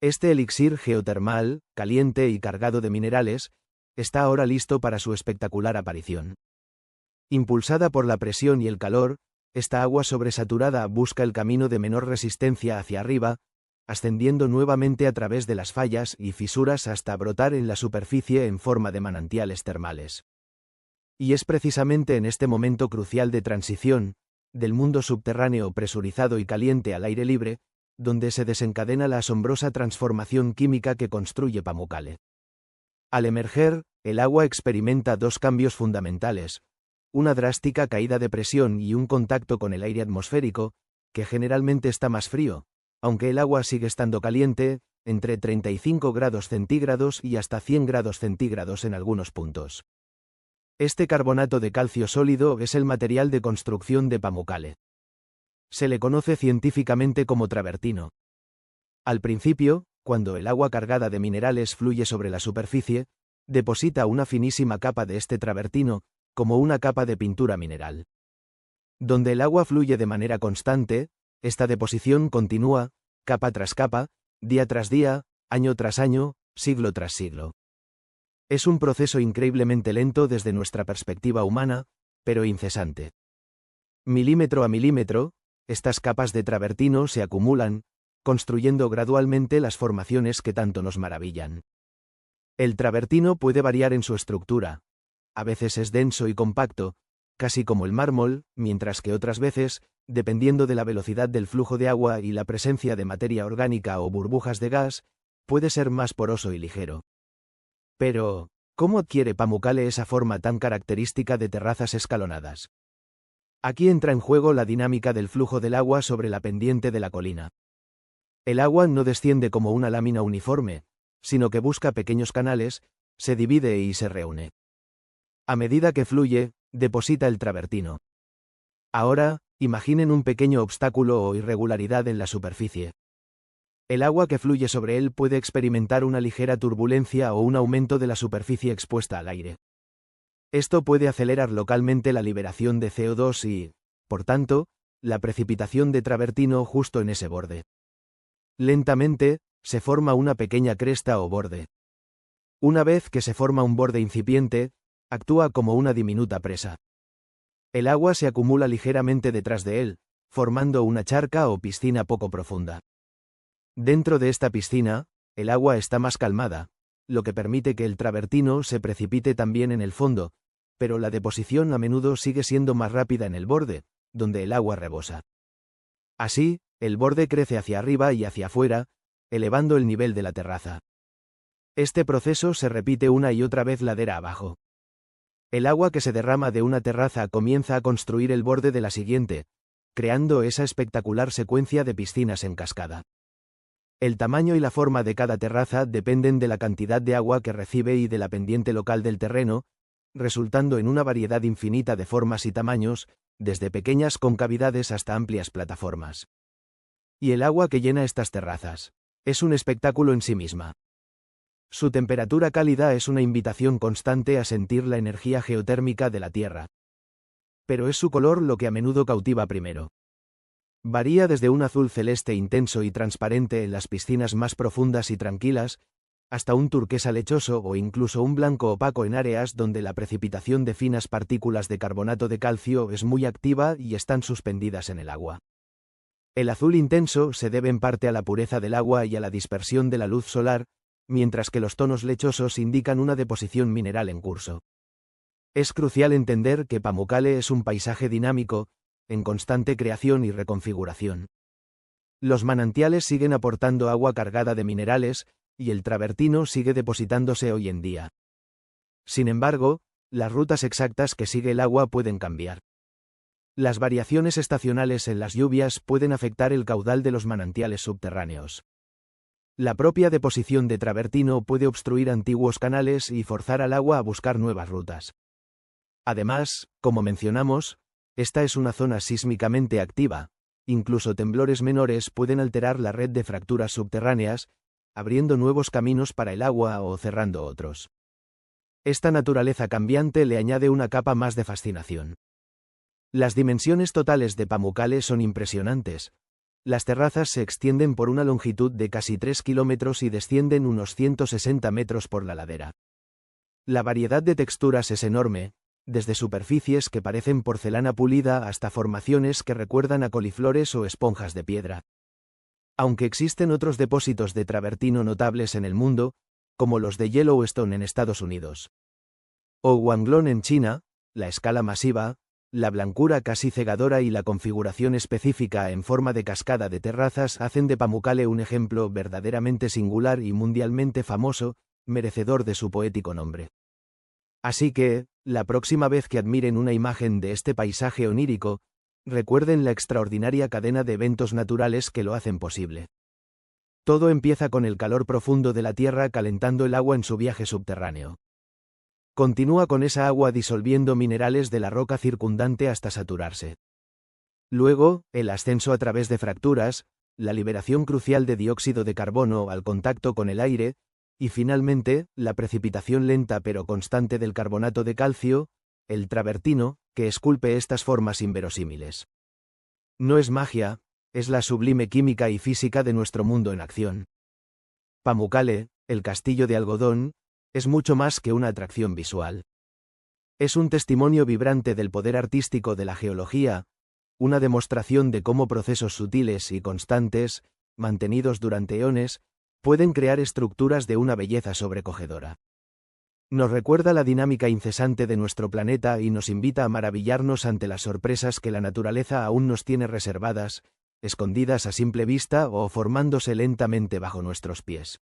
Este elixir geotermal, caliente y cargado de minerales, está ahora listo para su espectacular aparición. Impulsada por la presión y el calor, esta agua sobresaturada busca el camino de menor resistencia hacia arriba, ascendiendo nuevamente a través de las fallas y fisuras hasta brotar en la superficie en forma de manantiales termales. Y es precisamente en este momento crucial de transición, del mundo subterráneo presurizado y caliente al aire libre, donde se desencadena la asombrosa transformación química que construye Pamukkale. Al emerger, el agua experimenta dos cambios fundamentales, una drástica caída de presión y un contacto con el aire atmosférico, que generalmente está más frío, aunque el agua sigue estando caliente, entre 35 grados centígrados y hasta 100 grados centígrados en algunos puntos. Este carbonato de calcio sólido es el material de construcción de Pamukkale. Se le conoce científicamente como travertino. Al principio, cuando el agua cargada de minerales fluye sobre la superficie, deposita una finísima capa de este travertino, como una capa de pintura mineral. Donde el agua fluye de manera constante, esta deposición continúa, capa tras capa, día tras día, año tras año, siglo tras siglo. Es un proceso increíblemente lento desde nuestra perspectiva humana, pero incesante. Milímetro a milímetro, estas capas de travertino se acumulan, construyendo gradualmente las formaciones que tanto nos maravillan. El travertino puede variar en su estructura. A veces es denso y compacto, casi como el mármol, mientras que otras veces, dependiendo de la velocidad del flujo de agua y la presencia de materia orgánica o burbujas de gas, puede ser más poroso y ligero. Pero, ¿cómo adquiere Pamukkale esa forma tan característica de terrazas escalonadas? Aquí entra en juego la dinámica del flujo del agua sobre la pendiente de la colina. El agua no desciende como una lámina uniforme, sino que busca pequeños canales, se divide y se reúne. A medida que fluye, deposita el travertino. Ahora, imaginen un pequeño obstáculo o irregularidad en la superficie. El agua que fluye sobre él puede experimentar una ligera turbulencia o un aumento de la superficie expuesta al aire. Esto puede acelerar localmente la liberación de CO2 y, por tanto, la precipitación de travertino justo en ese borde. Lentamente, se forma una pequeña cresta o borde. Una vez que se forma un borde incipiente, actúa como una diminuta presa. El agua se acumula ligeramente detrás de él, formando una charca o piscina poco profunda. Dentro de esta piscina, el agua está más calmada, lo que permite que el travertino se precipite también en el fondo, pero la deposición a menudo sigue siendo más rápida en el borde, donde el agua rebosa. Así, el borde crece hacia arriba y hacia afuera, elevando el nivel de la terraza. Este proceso se repite una y otra vez ladera abajo. El agua que se derrama de una terraza comienza a construir el borde de la siguiente, creando esa espectacular secuencia de piscinas en cascada. El tamaño y la forma de cada terraza dependen de la cantidad de agua que recibe y de la pendiente local del terreno, resultando en una variedad infinita de formas y tamaños, desde pequeñas concavidades hasta amplias plataformas. Y el agua que llena estas terrazas es un espectáculo en sí misma. Su temperatura cálida es una invitación constante a sentir la energía geotérmica de la Tierra. Pero es su color lo que a menudo cautiva primero. Varía desde un azul celeste intenso y transparente en las piscinas más profundas y tranquilas, hasta un turquesa lechoso o incluso un blanco opaco en áreas donde la precipitación de finas partículas de carbonato de calcio es muy activa y están suspendidas en el agua. El azul intenso se debe en parte a la pureza del agua y a la dispersión de la luz solar, mientras que los tonos lechosos indican una deposición mineral en curso. Es crucial entender que Pamukkale es un paisaje dinámico, en constante creación y reconfiguración. Los manantiales siguen aportando agua cargada de minerales, y el travertino sigue depositándose hoy en día. Sin embargo, las rutas exactas que sigue el agua pueden cambiar. Las variaciones estacionales en las lluvias pueden afectar el caudal de los manantiales subterráneos. La propia deposición de travertino puede obstruir antiguos canales y forzar al agua a buscar nuevas rutas. Además, como mencionamos, esta es una zona sísmicamente activa. Incluso temblores menores pueden alterar la red de fracturas subterráneas, abriendo nuevos caminos para el agua o cerrando otros. Esta naturaleza cambiante le añade una capa más de fascinación. Las dimensiones totales de Pamukkale son impresionantes. Las terrazas se extienden por una longitud de casi 3 kilómetros y descienden unos 160 metros por la ladera. La variedad de texturas es enorme, desde superficies que parecen porcelana pulida hasta formaciones que recuerdan a coliflores o esponjas de piedra. Aunque existen otros depósitos de travertino notables en el mundo, como los de Yellowstone en Estados Unidos, o Wanglong en China, la escala masiva, la blancura casi cegadora y la configuración específica en forma de cascada de terrazas hacen de Pamukkale un ejemplo verdaderamente singular y mundialmente famoso, merecedor de su poético nombre. Así que, la próxima vez que admiren una imagen de este paisaje onírico, recuerden la extraordinaria cadena de eventos naturales que lo hacen posible. Todo empieza con el calor profundo de la Tierra calentando el agua en su viaje subterráneo. Continúa con esa agua disolviendo minerales de la roca circundante hasta saturarse. Luego, el ascenso a través de fracturas, la liberación crucial de dióxido de carbono al contacto con el aire, y finalmente, la precipitación lenta pero constante del carbonato de calcio, el travertino, que esculpe estas formas inverosímiles. No es magia, es la sublime química y física de nuestro mundo en acción. Pamukkale, el castillo de algodón, es mucho más que una atracción visual. Es un testimonio vibrante del poder artístico de la geología, una demostración de cómo procesos sutiles y constantes, mantenidos durante eones, pueden crear estructuras de una belleza sobrecogedora. Nos recuerda la dinámica incesante de nuestro planeta y nos invita a maravillarnos ante las sorpresas que la naturaleza aún nos tiene reservadas, escondidas a simple vista o formándose lentamente bajo nuestros pies.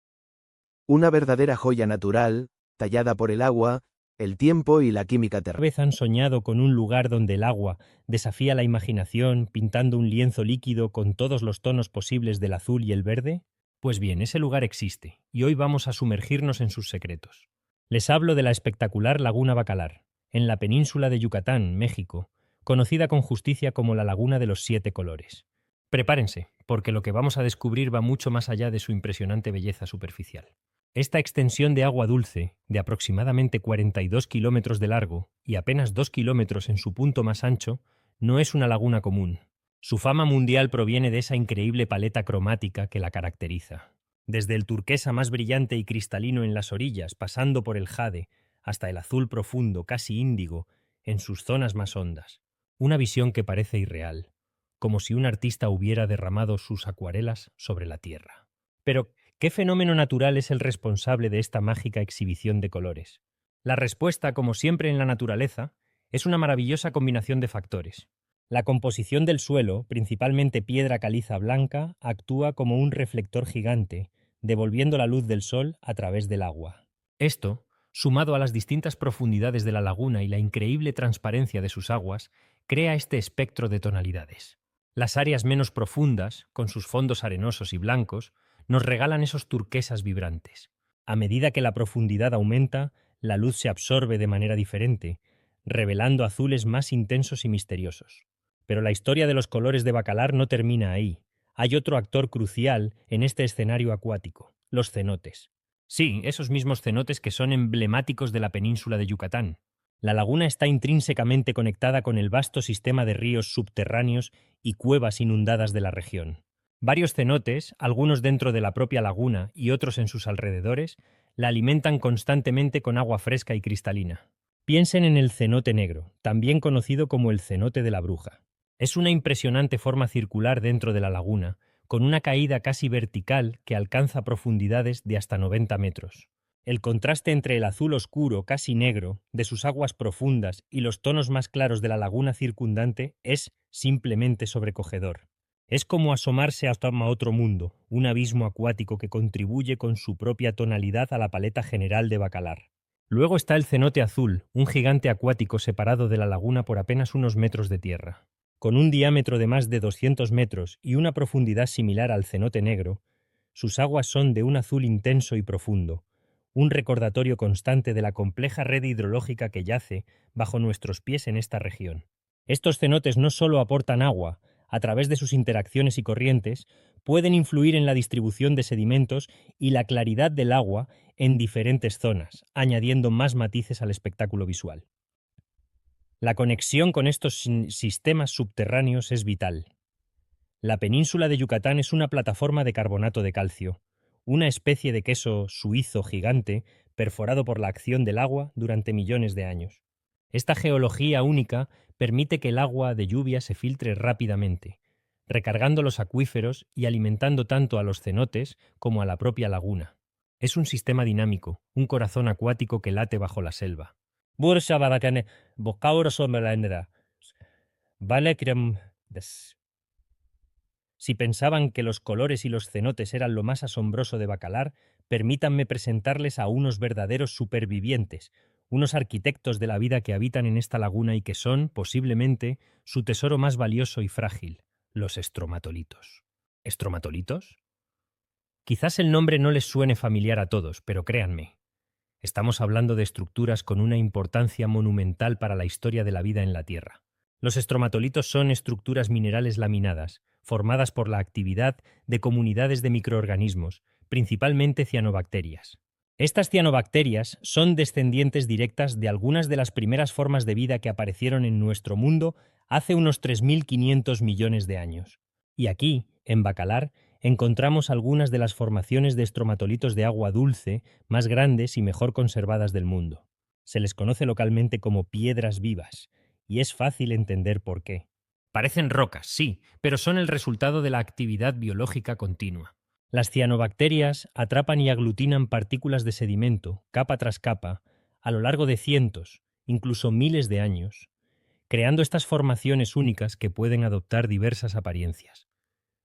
Una verdadera joya natural, tallada por el agua, el tiempo y la química terrestre. ¿Alguna vez han soñado con un lugar donde el agua desafía la imaginación pintando un lienzo líquido con todos los tonos posibles del azul y el verde? Pues bien, ese lugar existe, y hoy vamos a sumergirnos en sus secretos. Les hablo de la espectacular Laguna Bacalar, en la península de Yucatán, México, conocida con justicia como la Laguna de los 7 colores. Prepárense, porque lo que vamos a descubrir va mucho más allá de su impresionante belleza superficial. Esta extensión de agua dulce, de aproximadamente 42 kilómetros de largo y apenas 2 kilómetros en su punto más ancho, no es una laguna común. Su fama mundial proviene de esa increíble paleta cromática que la caracteriza. Desde el turquesa más brillante y cristalino en las orillas, pasando por el jade, hasta el azul profundo, casi índigo, en sus zonas más hondas. Una visión que parece irreal, como si un artista hubiera derramado sus acuarelas sobre la tierra. Pero, ¿qué fenómeno natural es el responsable de esta mágica exhibición de colores? La respuesta, como siempre en la naturaleza, es una maravillosa combinación de factores. La composición del suelo, principalmente piedra caliza blanca, actúa como un reflector gigante, devolviendo la luz del sol a través del agua. Esto, sumado a las distintas profundidades de la laguna y la increíble transparencia de sus aguas, crea este espectro de tonalidades. Las áreas menos profundas, con sus fondos arenosos y blancos, nos regalan esos turquesas vibrantes. A medida que la profundidad aumenta, la luz se absorbe de manera diferente, revelando azules más intensos y misteriosos. Pero la historia de los colores de Bacalar no termina ahí. Hay otro actor crucial en este escenario acuático, los cenotes. Sí, esos mismos cenotes que son emblemáticos de la península de Yucatán. La laguna está intrínsecamente conectada con el vasto sistema de ríos subterráneos y cuevas inundadas de la región. Varios cenotes, algunos dentro de la propia laguna y otros en sus alrededores, la alimentan constantemente con agua fresca y cristalina. Piensen en el cenote negro, también conocido como el cenote de la bruja. Es una impresionante forma circular dentro de la laguna, con una caída casi vertical que alcanza profundidades de hasta 90 metros. El contraste entre el azul oscuro, casi negro, de sus aguas profundas y los tonos más claros de la laguna circundante es simplemente sobrecogedor. Es como asomarse hasta otro mundo, un abismo acuático que contribuye con su propia tonalidad a la paleta general de Bacalar. Luego está el cenote azul, un gigante acuático separado de la laguna por apenas unos metros de tierra. Con un diámetro de más de 200 metros y una profundidad similar al cenote negro, sus aguas son de un azul intenso y profundo, un recordatorio constante de la compleja red hidrológica que yace bajo nuestros pies en esta región. Estos cenotes no solo aportan agua, a través de sus interacciones y corrientes, pueden influir en la distribución de sedimentos y la claridad del agua en diferentes zonas, añadiendo más matices al espectáculo visual. La conexión con estos sistemas subterráneos es vital. La península de Yucatán es una plataforma de carbonato de calcio, una especie de queso suizo gigante perforado por la acción del agua durante millones de años. Esta geología única permite que el agua de lluvia se filtre rápidamente, recargando los acuíferos y alimentando tanto a los cenotes como a la propia laguna. Es un sistema dinámico, un corazón acuático que late bajo la selva. Si pensaban que los colores y los cenotes eran lo más asombroso de Bacalar, permítanme presentarles a unos verdaderos supervivientes, unos arquitectos de la vida que habitan en esta laguna y que son, posiblemente, su tesoro más valioso y frágil, los estromatolitos. ¿Estromatolitos? Quizás el nombre no les suene familiar a todos, pero créanme, estamos hablando de estructuras con una importancia monumental para la historia de la vida en la Tierra. Los estromatolitos son estructuras minerales laminadas, formadas por la actividad de comunidades de microorganismos, principalmente cianobacterias. Estas cianobacterias son descendientes directas de algunas de las primeras formas de vida que aparecieron en nuestro mundo hace unos 3.500 millones de años. Y aquí, en Bacalar, encontramos algunas de las formaciones de estromatolitos de agua dulce más grandes y mejor conservadas del mundo. Se les conoce localmente como piedras vivas, y es fácil entender por qué. Parecen rocas, sí, pero son el resultado de la actividad biológica continua. Las cianobacterias atrapan y aglutinan partículas de sedimento, capa tras capa, a lo largo de cientos, incluso miles de años, creando estas formaciones únicas que pueden adoptar diversas apariencias,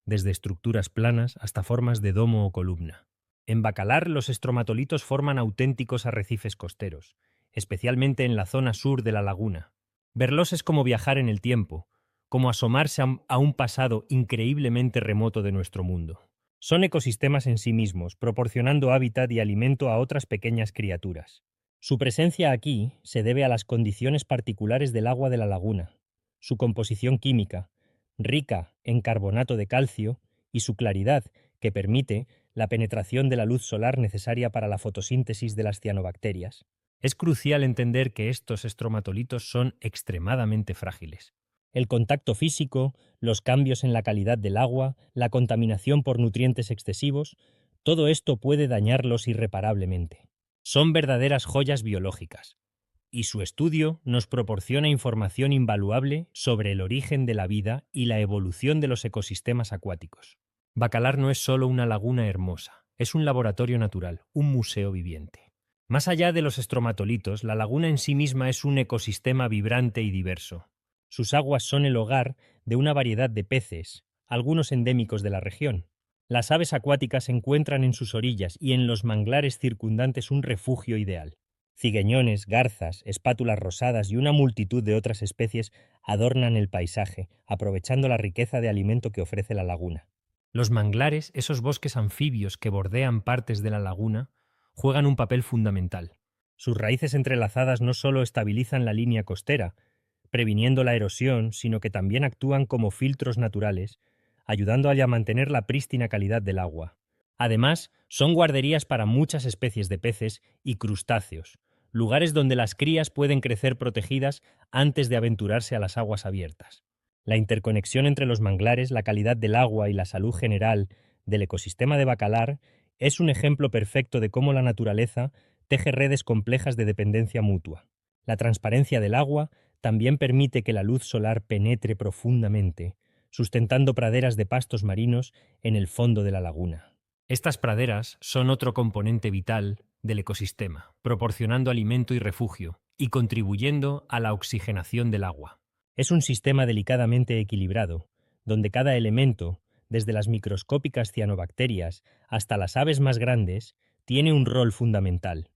desde estructuras planas hasta formas de domo o columna. En Bacalar, los estromatolitos forman auténticos arrecifes costeros, especialmente en la zona sur de la laguna. Verlos es como viajar en el tiempo, como asomarse a un pasado increíblemente remoto de nuestro mundo. Son ecosistemas en sí mismos, proporcionando hábitat y alimento a otras pequeñas criaturas. Su presencia aquí se debe a las condiciones particulares del agua de la laguna, su composición química, rica en carbonato de calcio, y su claridad, que permite la penetración de la luz solar necesaria para la fotosíntesis de las cianobacterias. Es crucial entender que estos estromatolitos son extremadamente frágiles. El contacto físico, los cambios en la calidad del agua, la contaminación por nutrientes excesivos, todo esto puede dañarlos irreparablemente. Son verdaderas joyas biológicas, y su estudio nos proporciona información invaluable sobre el origen de la vida y la evolución de los ecosistemas acuáticos. Bacalar no es solo una laguna hermosa, es un laboratorio natural, un museo viviente. Más allá de los estromatolitos, la laguna en sí misma es un ecosistema vibrante y diverso. Sus aguas son el hogar de una variedad de peces, algunos endémicos de la región. Las aves acuáticas encuentran en sus orillas y en los manglares circundantes un refugio ideal. Cigüeñones, garzas, espátulas rosadas y una multitud de otras especies adornan el paisaje, aprovechando la riqueza de alimento que ofrece la laguna. Los manglares, esos bosques anfibios que bordean partes de la laguna, juegan un papel fundamental. Sus raíces entrelazadas no solo estabilizan la línea costera, previniendo la erosión, sino que también actúan como filtros naturales, ayudando a mantener la prístina calidad del agua. Además, son guarderías para muchas especies de peces y crustáceos, lugares donde las crías pueden crecer protegidas antes de aventurarse a las aguas abiertas. La interconexión entre los manglares, la calidad del agua y la salud general del ecosistema de Bacalar es un ejemplo perfecto de cómo la naturaleza teje redes complejas de dependencia mutua. La transparencia del agua también permite que la luz solar penetre profundamente, sustentando praderas de pastos marinos en el fondo de la laguna. Estas praderas son otro componente vital del ecosistema, proporcionando alimento y refugio, y contribuyendo a la oxigenación del agua. Es un sistema delicadamente equilibrado, donde cada elemento, desde las microscópicas cianobacterias hasta las aves más grandes, tiene un rol fundamental.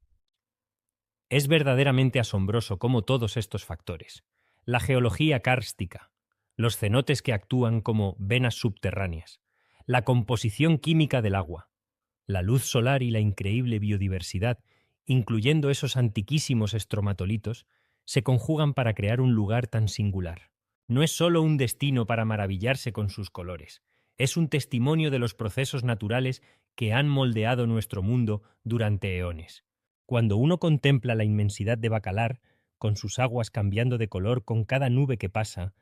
Es verdaderamente asombroso cómo todos estos factores, la geología kárstica, los cenotes que actúan como venas subterráneas, la composición química del agua, la luz solar y la increíble biodiversidad, incluyendo esos antiquísimos estromatolitos, se conjugan para crear un lugar tan singular. No es solo un destino para maravillarse con sus colores, es un testimonio de los procesos naturales que han moldeado nuestro mundo durante eones. Cuando uno contempla la inmensidad de Bacalar, con sus aguas cambiando de color con cada nube que pasa,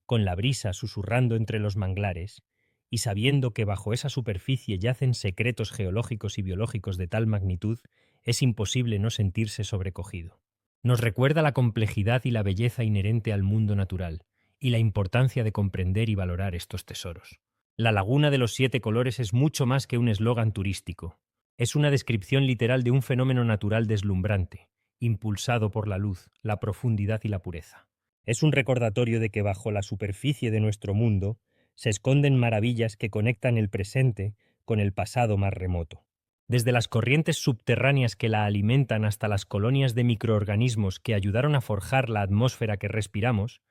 con la brisa susurrando entre los manglares, y sabiendo que bajo esa superficie yacen secretos geológicos y biológicos de tal magnitud, es imposible no sentirse sobrecogido. Nos recuerda la complejidad y la belleza inherente al mundo natural, y la importancia de comprender y valorar estos tesoros. La Laguna de los Siete Colores es mucho más que un eslogan turístico. Es una descripción literal de un fenómeno natural deslumbrante, impulsado por la luz, la profundidad y la pureza. Es un recordatorio de que bajo la superficie de nuestro mundo se esconden maravillas que conectan el presente con el pasado más remoto. Desde las corrientes subterráneas que la alimentan hasta las colonias de microorganismos que ayudaron a forjar la atmósfera que respiramos,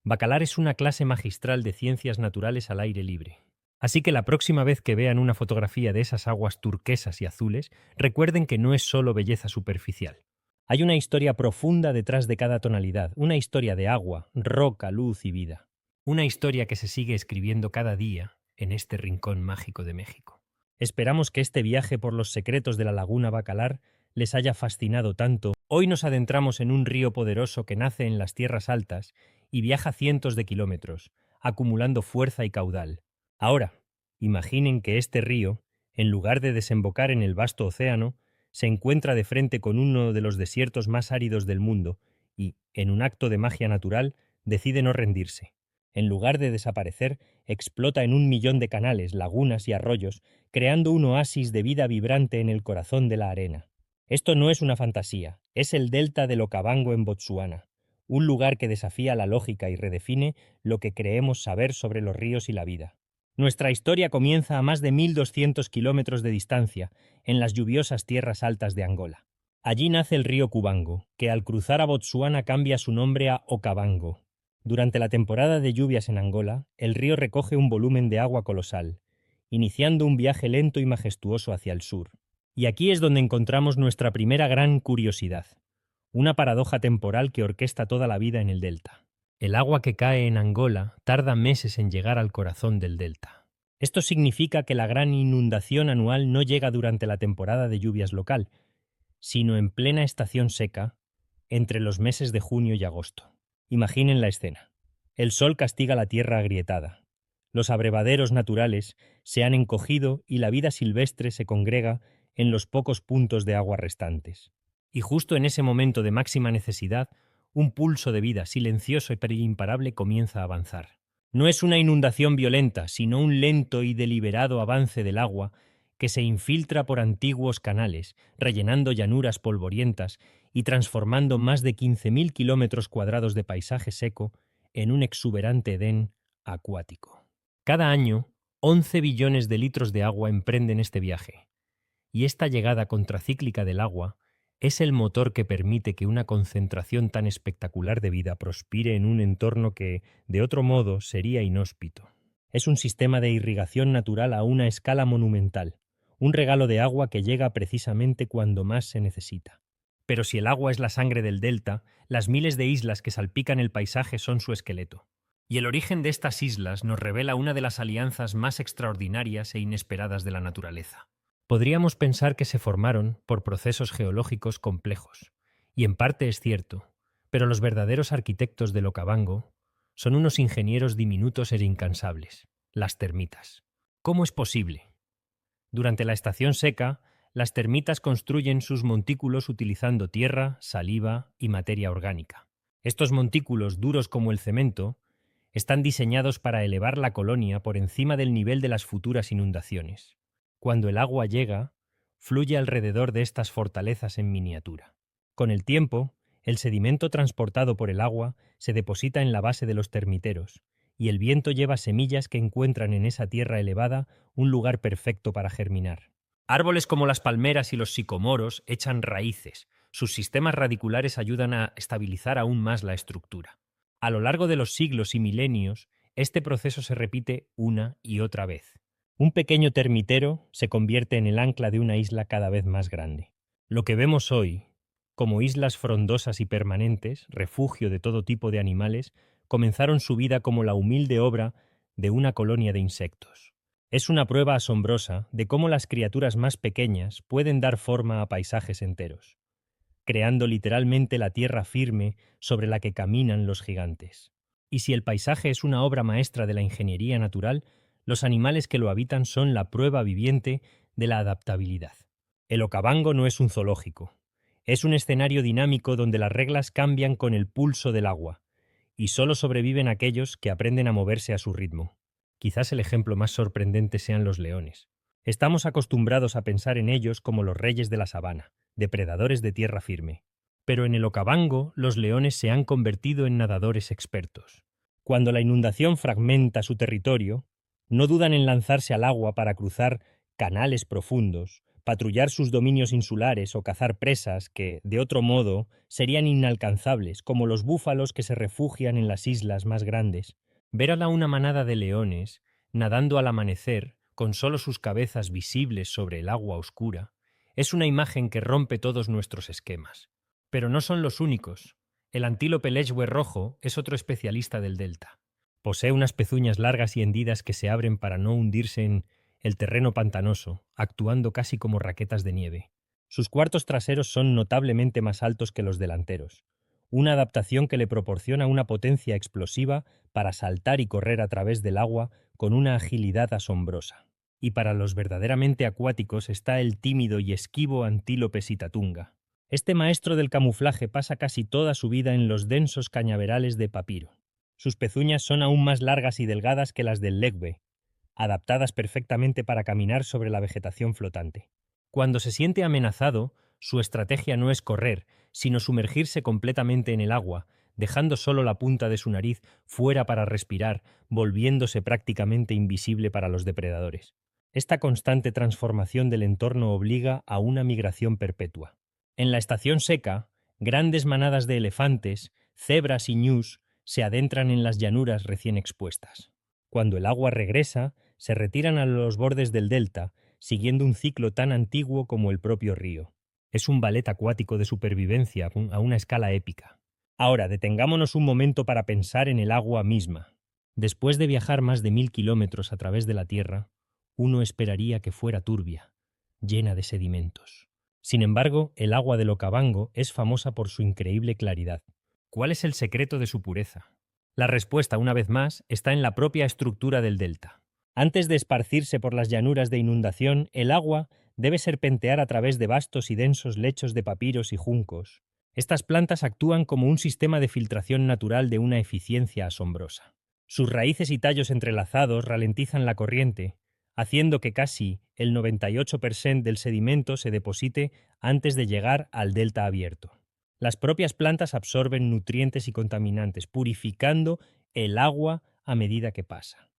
Bacalar es una clase magistral de ciencias naturales al aire libre. Así que la próxima vez que vean una fotografía de esas aguas turquesas y azules, recuerden que no es solo belleza superficial. Hay una historia profunda detrás de cada tonalidad, una historia de agua, roca, luz y vida. Una historia que se sigue escribiendo cada día en este rincón mágico de México. Esperamos que este viaje por los secretos de la Laguna Bacalar les haya fascinado tanto, hoy nos adentramos en un río poderoso que nace en las tierras altas y viaja cientos de kilómetros, acumulando fuerza y caudal. Ahora, imaginen que este río, en lugar de desembocar en el vasto océano, se encuentra de frente con uno de los desiertos más áridos del mundo y, en un acto de magia natural, decide no rendirse. En lugar de desaparecer, explota en 1 millón de canales, lagunas y arroyos, creando un oasis de vida vibrante en el corazón de la arena. Esto no es una fantasía, es el delta del Okavango en Botsuana, un lugar que desafía la lógica y redefine lo que creemos saber sobre los ríos y la vida. Nuestra historia comienza a más de 1.200 kilómetros de distancia, en las lluviosas tierras altas de Angola. Allí nace el río Cubango, que al cruzar a Botsuana cambia su nombre a Okavango. Durante la temporada de lluvias en Angola, el río recoge un volumen de agua colosal, iniciando un viaje lento y majestuoso hacia el sur. Y aquí es donde encontramos nuestra primera gran curiosidad, una paradoja temporal que orquesta toda la vida en el delta. El agua que cae en Angola tarda meses en llegar al corazón del delta. Esto significa que la gran inundación anual no llega durante la temporada de lluvias local, sino en plena estación seca, entre los meses de junio y agosto. Imaginen la escena. El sol castiga la tierra agrietada. Los abrevaderos naturales se han encogido y la vida silvestre se congrega en los pocos puntos de agua restantes. Y justo en ese momento de máxima necesidad, un pulso de vida silencioso pero imparable comienza a avanzar. No es una inundación violenta, sino un lento y deliberado avance del agua que se infiltra por antiguos canales, rellenando llanuras polvorientas y transformando más de 15.000 kilómetros cuadrados de paisaje seco en un exuberante Edén acuático. Cada año, 11 billones de litros de agua emprenden este viaje, y esta llegada contracíclica del agua es el motor que permite que una concentración tan espectacular de vida prospire en un entorno que, de otro modo, sería inhóspito. Es un sistema de irrigación natural a una escala monumental, un regalo de agua que llega precisamente cuando más se necesita. Pero si el agua es la sangre del delta, las miles de islas que salpican el paisaje son su esqueleto. Y el origen de estas islas nos revela una de las alianzas más extraordinarias e inesperadas de la naturaleza. Podríamos pensar que se formaron por procesos geológicos complejos, y en parte es cierto, pero los verdaderos arquitectos del Okavango son unos ingenieros diminutos e incansables, las termitas. ¿Cómo es posible? Durante la estación seca, las termitas construyen sus montículos utilizando tierra, saliva y materia orgánica. Estos montículos, duros como el cemento, están diseñados para elevar la colonia por encima del nivel de las futuras inundaciones. Cuando el agua llega, fluye alrededor de estas fortalezas en miniatura. Con el tiempo, el sedimento transportado por el agua se deposita en la base de los termiteros, y el viento lleva semillas que encuentran en esa tierra elevada un lugar perfecto para germinar. Árboles como las palmeras y los sicomoros echan raíces. Sus sistemas radiculares ayudan a estabilizar aún más la estructura. A lo largo de los siglos y milenios, este proceso se repite una y otra vez. Un pequeño termitero se convierte en el ancla de una isla cada vez más grande. Lo que vemos hoy, como islas frondosas y permanentes, refugio de todo tipo de animales, comenzaron su vida como la humilde obra de una colonia de insectos. Es una prueba asombrosa de cómo las criaturas más pequeñas pueden dar forma a paisajes enteros, creando literalmente la tierra firme sobre la que caminan los gigantes. Y si el paisaje es una obra maestra de la ingeniería natural, los animales que lo habitan son la prueba viviente de la adaptabilidad. El Okavango no es un zoológico. Es un escenario dinámico donde las reglas cambian con el pulso del agua, y solo sobreviven aquellos que aprenden a moverse a su ritmo. Quizás el ejemplo más sorprendente sean los leones. Estamos acostumbrados a pensar en ellos como los reyes de la sabana, depredadores de tierra firme. Pero en el Okavango los leones se han convertido en nadadores expertos. Cuando la inundación fragmenta su territorio, no dudan en lanzarse al agua para cruzar canales profundos, patrullar sus dominios insulares o cazar presas que, de otro modo, serían inalcanzables, como los búfalos que se refugian en las islas más grandes. Ver a una manada de leones nadando al amanecer, con solo sus cabezas visibles sobre el agua oscura, es una imagen que rompe todos nuestros esquemas. Pero no son los únicos. El antílope lechwe rojo es otro especialista del delta. Posee unas pezuñas largas y hendidas que se abren para no hundirse en el terreno pantanoso, actuando casi como raquetas de nieve. Sus cuartos traseros son notablemente más altos que los delanteros, una adaptación que le proporciona una potencia explosiva para saltar y correr a través del agua con una agilidad asombrosa. Y para los verdaderamente acuáticos está el tímido y esquivo antílope sitatunga. Este maestro del camuflaje pasa casi toda su vida en los densos cañaverales de papiro. Sus pezuñas son aún más largas y delgadas que las del legbe, adaptadas perfectamente para caminar sobre la vegetación flotante. Cuando se siente amenazado, su estrategia no es correr, sino sumergirse completamente en el agua, dejando solo la punta de su nariz fuera para respirar, volviéndose prácticamente invisible para los depredadores. Esta constante transformación del entorno obliga a una migración perpetua. En la estación seca, grandes manadas de elefantes, cebras y ñus se adentran en las llanuras recién expuestas. Cuando el agua regresa, se retiran a los bordes del delta, siguiendo un ciclo tan antiguo como el propio río. Es un ballet acuático de supervivencia a una escala épica. Ahora, detengámonos un momento para pensar en el agua misma. Después de viajar más de 1000 kilómetros a través de la Tierra, uno esperaría que fuera turbia, llena de sedimentos. Sin embargo, el agua del Okavango es famosa por su increíble claridad. ¿Cuál es el secreto de su pureza? La respuesta, una vez más, está en la propia estructura del delta. Antes de esparcirse por las llanuras de inundación, el agua debe serpentear a través de vastos y densos lechos de papiros y juncos. Estas plantas actúan como un sistema de filtración natural de una eficiencia asombrosa. Sus raíces y tallos entrelazados ralentizan la corriente, haciendo que casi el 98% del sedimento se deposite antes de llegar al delta abierto. Las propias plantas absorben nutrientes y contaminantes, purificando el agua a medida que pasa.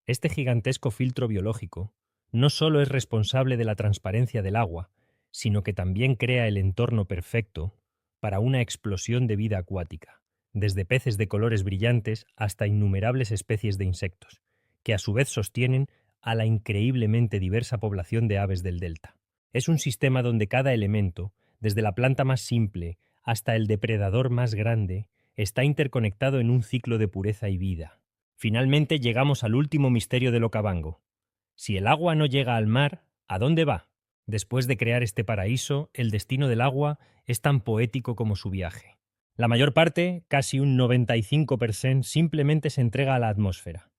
Este gigantesco filtro biológico no solo es responsable de la transparencia del agua, sino que también crea el entorno perfecto para una explosión de vida acuática, desde peces de colores brillantes hasta innumerables especies de insectos, que a su vez sostienen a la increíblemente diversa población de aves del delta. Es un sistema donde cada elemento, desde la planta más simple hasta el depredador más grande, está interconectado en un ciclo de pureza y vida. Finalmente llegamos al último misterio del Okavango. Si el agua no llega al mar, ¿a dónde va? Después de crear este paraíso, el destino del agua es tan poético como su viaje. La mayor parte, casi un 95%, simplemente se entrega a la atmósfera.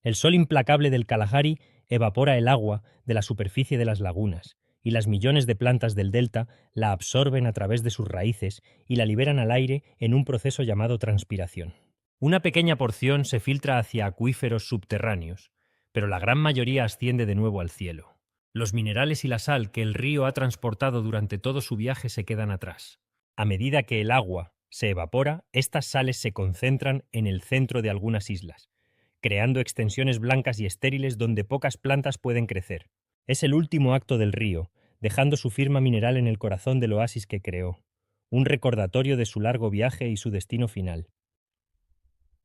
El sol implacable del Kalahari evapora el agua de la superficie de las lagunas, y las millones de plantas del delta la absorben a través de sus raíces y la liberan al aire en un proceso llamado transpiración. Una pequeña porción se filtra hacia acuíferos subterráneos, pero la gran mayoría asciende de nuevo al cielo. Los minerales y la sal que el río ha transportado durante todo su viaje se quedan atrás. A medida que el agua se evapora, estas sales se concentran en el centro de algunas islas, creando extensiones blancas y estériles donde pocas plantas pueden crecer. Es el último acto del río, dejando su firma mineral en el corazón del oasis que creó, un recordatorio de su largo viaje y su destino final.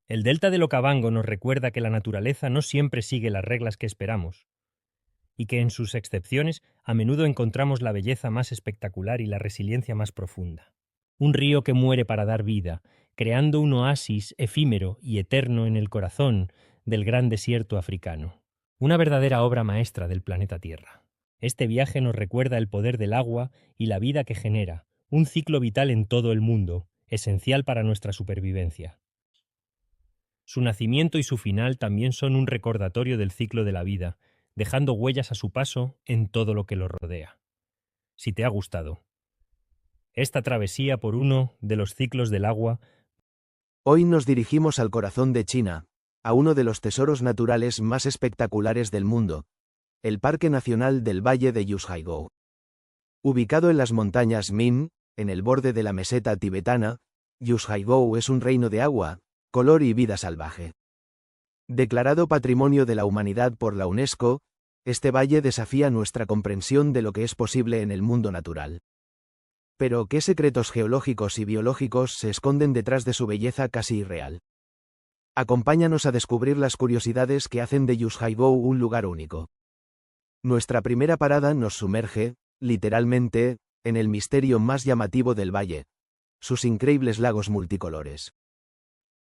El delta del Okavango nos recuerda que la naturaleza no siempre sigue las reglas que esperamos, y que en sus excepciones a menudo encontramos la belleza más espectacular y la resiliencia más profunda. Un río que muere para dar vida, creando un oasis efímero y eterno en el corazón del gran desierto africano. Una verdadera obra maestra del planeta Tierra. Este viaje nos recuerda el poder del agua y la vida que genera, un ciclo vital en todo el mundo, esencial para nuestra supervivencia. Su nacimiento y su final también son un recordatorio del ciclo de la vida, dejando huellas a su paso en todo lo que lo rodea. Si te ha gustado esta travesía por uno de los ciclos del agua, hoy nos dirigimos al corazón de China, a uno de los tesoros naturales más espectaculares del mundo, el Parque Nacional del Valle de Yuzhaigo. Ubicado en las montañas Min, en el borde de la meseta tibetana, Yuzhaigo es un reino de agua, color y vida salvaje. Declarado Patrimonio de la Humanidad por la UNESCO, este valle desafía nuestra comprensión de lo que es posible en el mundo natural. Pero, ¿qué secretos geológicos y biológicos se esconden detrás de su belleza casi irreal? Acompáñanos a descubrir las curiosidades que hacen de Yuzhaigo un lugar único. Nuestra primera parada nos sumerge, literalmente, en el misterio más llamativo del valle: sus increíbles lagos multicolores.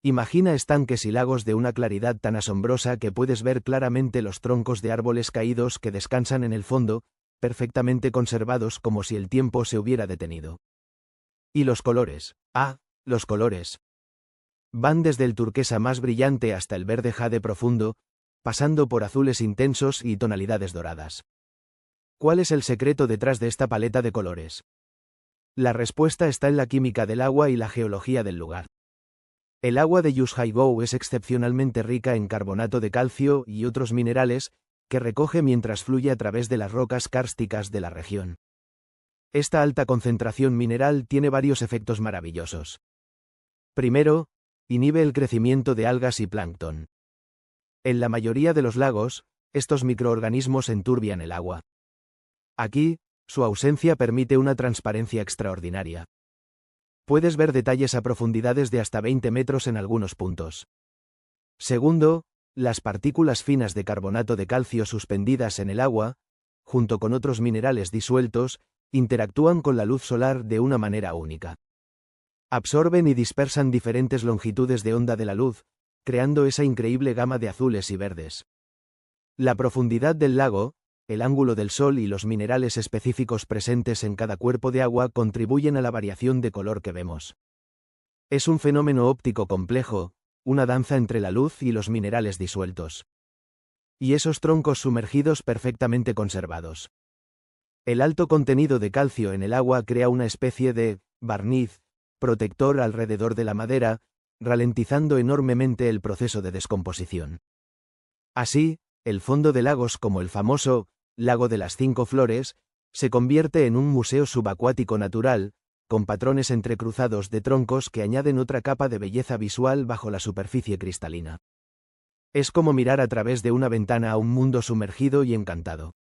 Imagina estanques y lagos de una claridad tan asombrosa que puedes ver claramente los troncos de árboles caídos que descansan en el fondo, perfectamente conservados como si el tiempo se hubiera detenido. ¿Y los colores? Ah, los colores. Van desde el turquesa más brillante hasta el verde jade profundo, pasando por azules intensos y tonalidades doradas. ¿Cuál es el secreto detrás de esta paleta de colores? La respuesta está en la química del agua y la geología del lugar. El agua de Yuzhai-Gou es excepcionalmente rica en carbonato de calcio y otros minerales, que recoge mientras fluye a través de las rocas kársticas de la región. Esta alta concentración mineral tiene varios efectos maravillosos. Primero, inhibe el crecimiento de algas y plancton. En la mayoría de los lagos, estos microorganismos enturbian el agua. Aquí, su ausencia permite una transparencia extraordinaria. Puedes ver detalles a profundidades de hasta 20 metros en algunos puntos. Segundo, las partículas finas de carbonato de calcio suspendidas en el agua, junto con otros minerales disueltos, interactúan con la luz solar de una manera única. Absorben y dispersan diferentes longitudes de onda de la luz, creando esa increíble gama de azules y verdes. La profundidad del lago, el ángulo del sol y los minerales específicos presentes en cada cuerpo de agua contribuyen a la variación de color que vemos. Es un fenómeno óptico complejo, una danza entre la luz y los minerales disueltos. Y esos troncos sumergidos perfectamente conservados. El alto contenido de calcio en el agua crea una especie de barniz protector alrededor de la madera, ralentizando enormemente el proceso de descomposición. Así, el fondo de lagos como el famoso Lago de las Cinco Flores, se convierte en un museo subacuático natural, con patrones entrecruzados de troncos que añaden otra capa de belleza visual bajo la superficie cristalina. Es como mirar a través de una ventana a un mundo sumergido y encantado.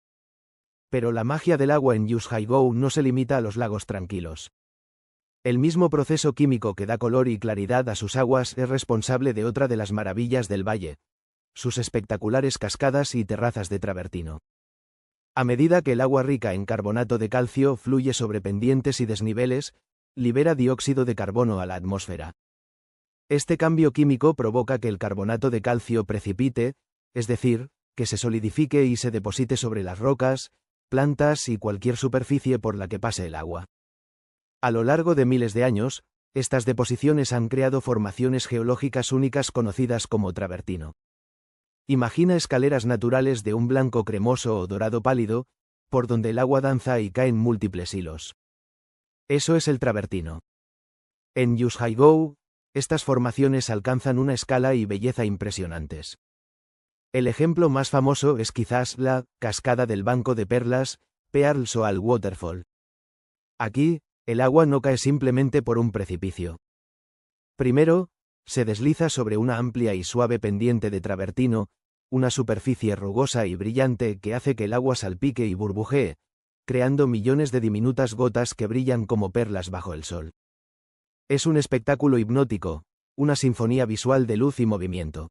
Pero la magia del agua en Yuzhai-Gou no se limita a los lagos tranquilos. El mismo proceso químico que da color y claridad a sus aguas es responsable de otra de las maravillas del valle, sus espectaculares cascadas y terrazas de travertino. A medida que el agua rica en carbonato de calcio fluye sobre pendientes y desniveles, libera dióxido de carbono a la atmósfera. Este cambio químico provoca que el carbonato de calcio precipite, es decir, que se solidifique y se deposite sobre las rocas, plantas y cualquier superficie por la que pase el agua. A lo largo de miles de años, estas deposiciones han creado formaciones geológicas únicas conocidas como travertino. Imagina escaleras naturales de un blanco cremoso o dorado pálido, por donde el agua danza y caen múltiples hilos. Eso es el travertino. En Yuzhai-Gou, estas formaciones alcanzan una escala y belleza impresionantes. El ejemplo más famoso es quizás la cascada del Banco de Perlas, Pearl Soal Waterfall. Aquí, el agua no cae simplemente por un precipicio. Primero, se desliza sobre una amplia y suave pendiente de travertino, una superficie rugosa y brillante que hace que el agua salpique y burbujee, creando millones de diminutas gotas que brillan como perlas bajo el sol. Es un espectáculo hipnótico, una sinfonía visual de luz y movimiento.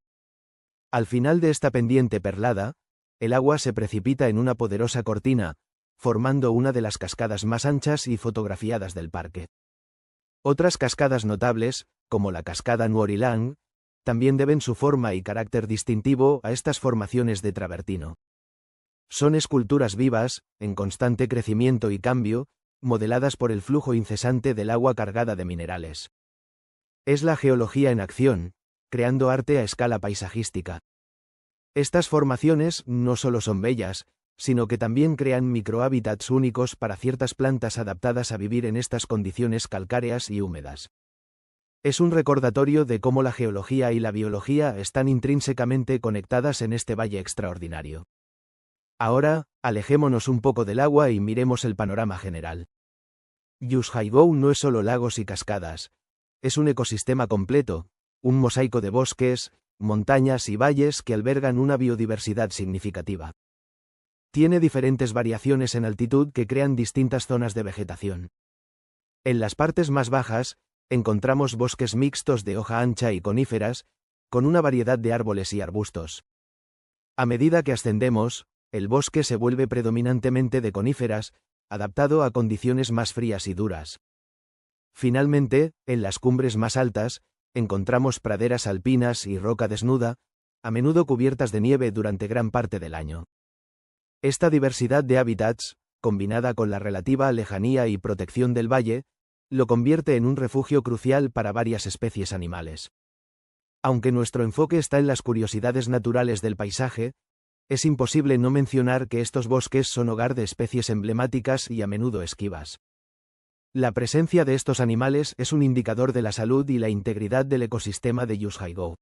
Al final de esta pendiente perlada, el agua se precipita en una poderosa cortina, formando una de las cascadas más anchas y fotografiadas del parque. Otras cascadas notables, como la cascada Nuorilang, también deben su forma y carácter distintivo a estas formaciones de travertino. Son esculturas vivas, en constante crecimiento y cambio, modeladas por el flujo incesante del agua cargada de minerales. Es la geología en acción, creando arte a escala paisajística. Estas formaciones no solo son bellas, sino que también crean microhábitats únicos para ciertas plantas adaptadas a vivir en estas condiciones calcáreas y húmedas. Es un recordatorio de cómo la geología y la biología están intrínsecamente conectadas en este valle extraordinario. Ahora, alejémonos un poco del agua y miremos el panorama general. Yuzhai-Gou no es solo lagos y cascadas, es un ecosistema completo, un mosaico de bosques, montañas y valles que albergan una biodiversidad significativa. Tiene diferentes variaciones en altitud que crean distintas zonas de vegetación. En las partes más bajas, encontramos bosques mixtos de hoja ancha y coníferas, con una variedad de árboles y arbustos. A medida que ascendemos, el bosque se vuelve predominantemente de coníferas, adaptado a condiciones más frías y duras. Finalmente, en las cumbres más altas, encontramos praderas alpinas y roca desnuda, a menudo cubiertas de nieve durante gran parte del año. Esta diversidad de hábitats, combinada con la relativa lejanía y protección del valle, lo convierte en un refugio crucial para varias especies animales. Aunque nuestro enfoque está en las curiosidades naturales del paisaje, es imposible no mencionar que estos bosques son hogar de especies emblemáticas y a menudo esquivas. La presencia de estos animales es un indicador de la salud y la integridad del ecosistema de Yuuzhaigou.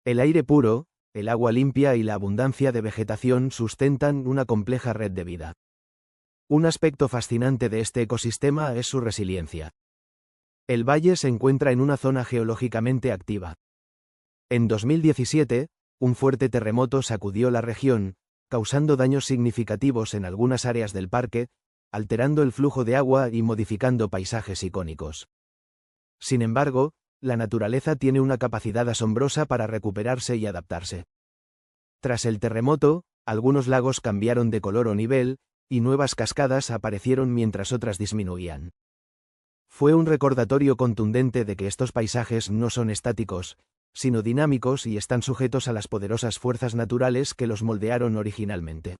El aire puro, el agua limpia y la abundancia de vegetación sustentan una compleja red de vida. Un aspecto fascinante de este ecosistema es su resiliencia. El valle se encuentra en una zona geológicamente activa. En 2017, un fuerte terremoto sacudió la región, causando daños significativos en algunas áreas del parque, alterando el flujo de agua y modificando paisajes icónicos. Sin embargo, la naturaleza tiene una capacidad asombrosa para recuperarse y adaptarse. Tras el terremoto, algunos lagos cambiaron de color o nivel, y nuevas cascadas aparecieron mientras otras disminuían. Fue un recordatorio contundente de que estos paisajes no son estáticos, sino dinámicos y están sujetos a las poderosas fuerzas naturales que los moldearon originalmente.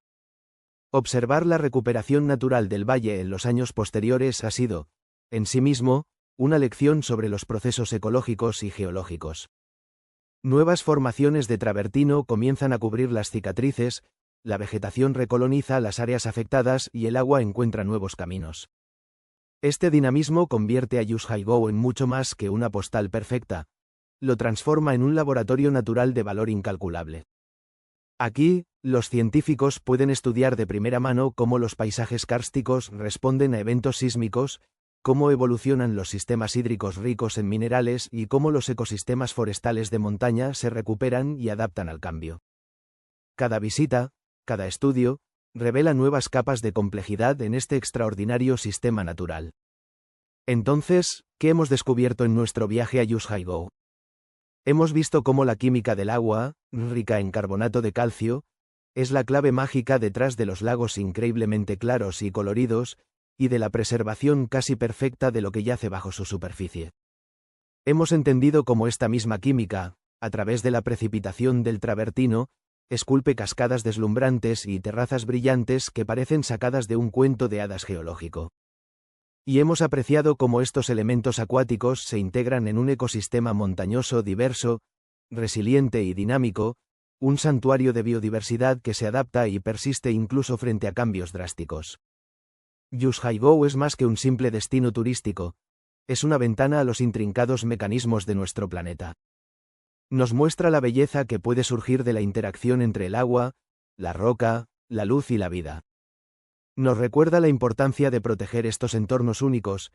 Observar la recuperación natural del valle en los años posteriores ha sido, en sí mismo, una lección sobre los procesos ecológicos y geológicos. Nuevas formaciones de travertino comienzan a cubrir las cicatrices, la vegetación recoloniza las áreas afectadas y el agua encuentra nuevos caminos. Este dinamismo convierte a Yuuzhaigou en mucho más que una postal perfecta, lo transforma en un laboratorio natural de valor incalculable. Aquí, los científicos pueden estudiar de primera mano cómo los paisajes kársticos responden a eventos sísmicos, cómo evolucionan los sistemas hídricos ricos en minerales y cómo los ecosistemas forestales de montaña se recuperan y adaptan al cambio. Cada visita, cada estudio, revela nuevas capas de complejidad en este extraordinario sistema natural. Entonces, ¿qué hemos descubierto en nuestro viaje a Yuuzhaigou? Hemos visto cómo la química del agua, rica en carbonato de calcio, es la clave mágica detrás de los lagos increíblemente claros y coloridos, y de la preservación casi perfecta de lo que yace bajo su superficie. Hemos entendido cómo esta misma química, a través de la precipitación del travertino, esculpe cascadas deslumbrantes y terrazas brillantes que parecen sacadas de un cuento de hadas geológico. Y hemos apreciado cómo estos elementos acuáticos se integran en un ecosistema montañoso diverso, resiliente y dinámico, un santuario de biodiversidad que se adapta y persiste incluso frente a cambios drásticos. Yuuzhaigou es más que un simple destino turístico, es una ventana a los intrincados mecanismos de nuestro planeta. Nos muestra la belleza que puede surgir de la interacción entre el agua, la roca, la luz y la vida. Nos recuerda la importancia de proteger estos entornos únicos,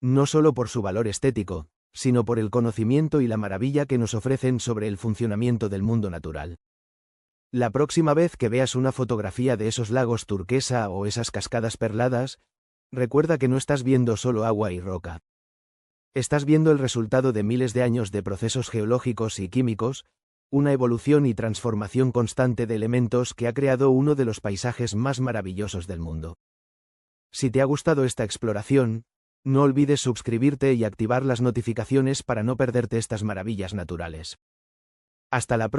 no solo por su valor estético, sino por el conocimiento y la maravilla que nos ofrecen sobre el funcionamiento del mundo natural. La próxima vez que veas una fotografía de esos lagos turquesa o esas cascadas perladas, recuerda que no estás viendo solo agua y roca. Estás viendo el resultado de miles de años de procesos geológicos y químicos, una evolución y transformación constante de elementos que ha creado uno de los paisajes más maravillosos del mundo. Si te ha gustado esta exploración, no olvides suscribirte y activar las notificaciones para no perderte estas maravillas naturales. Hasta la próxima.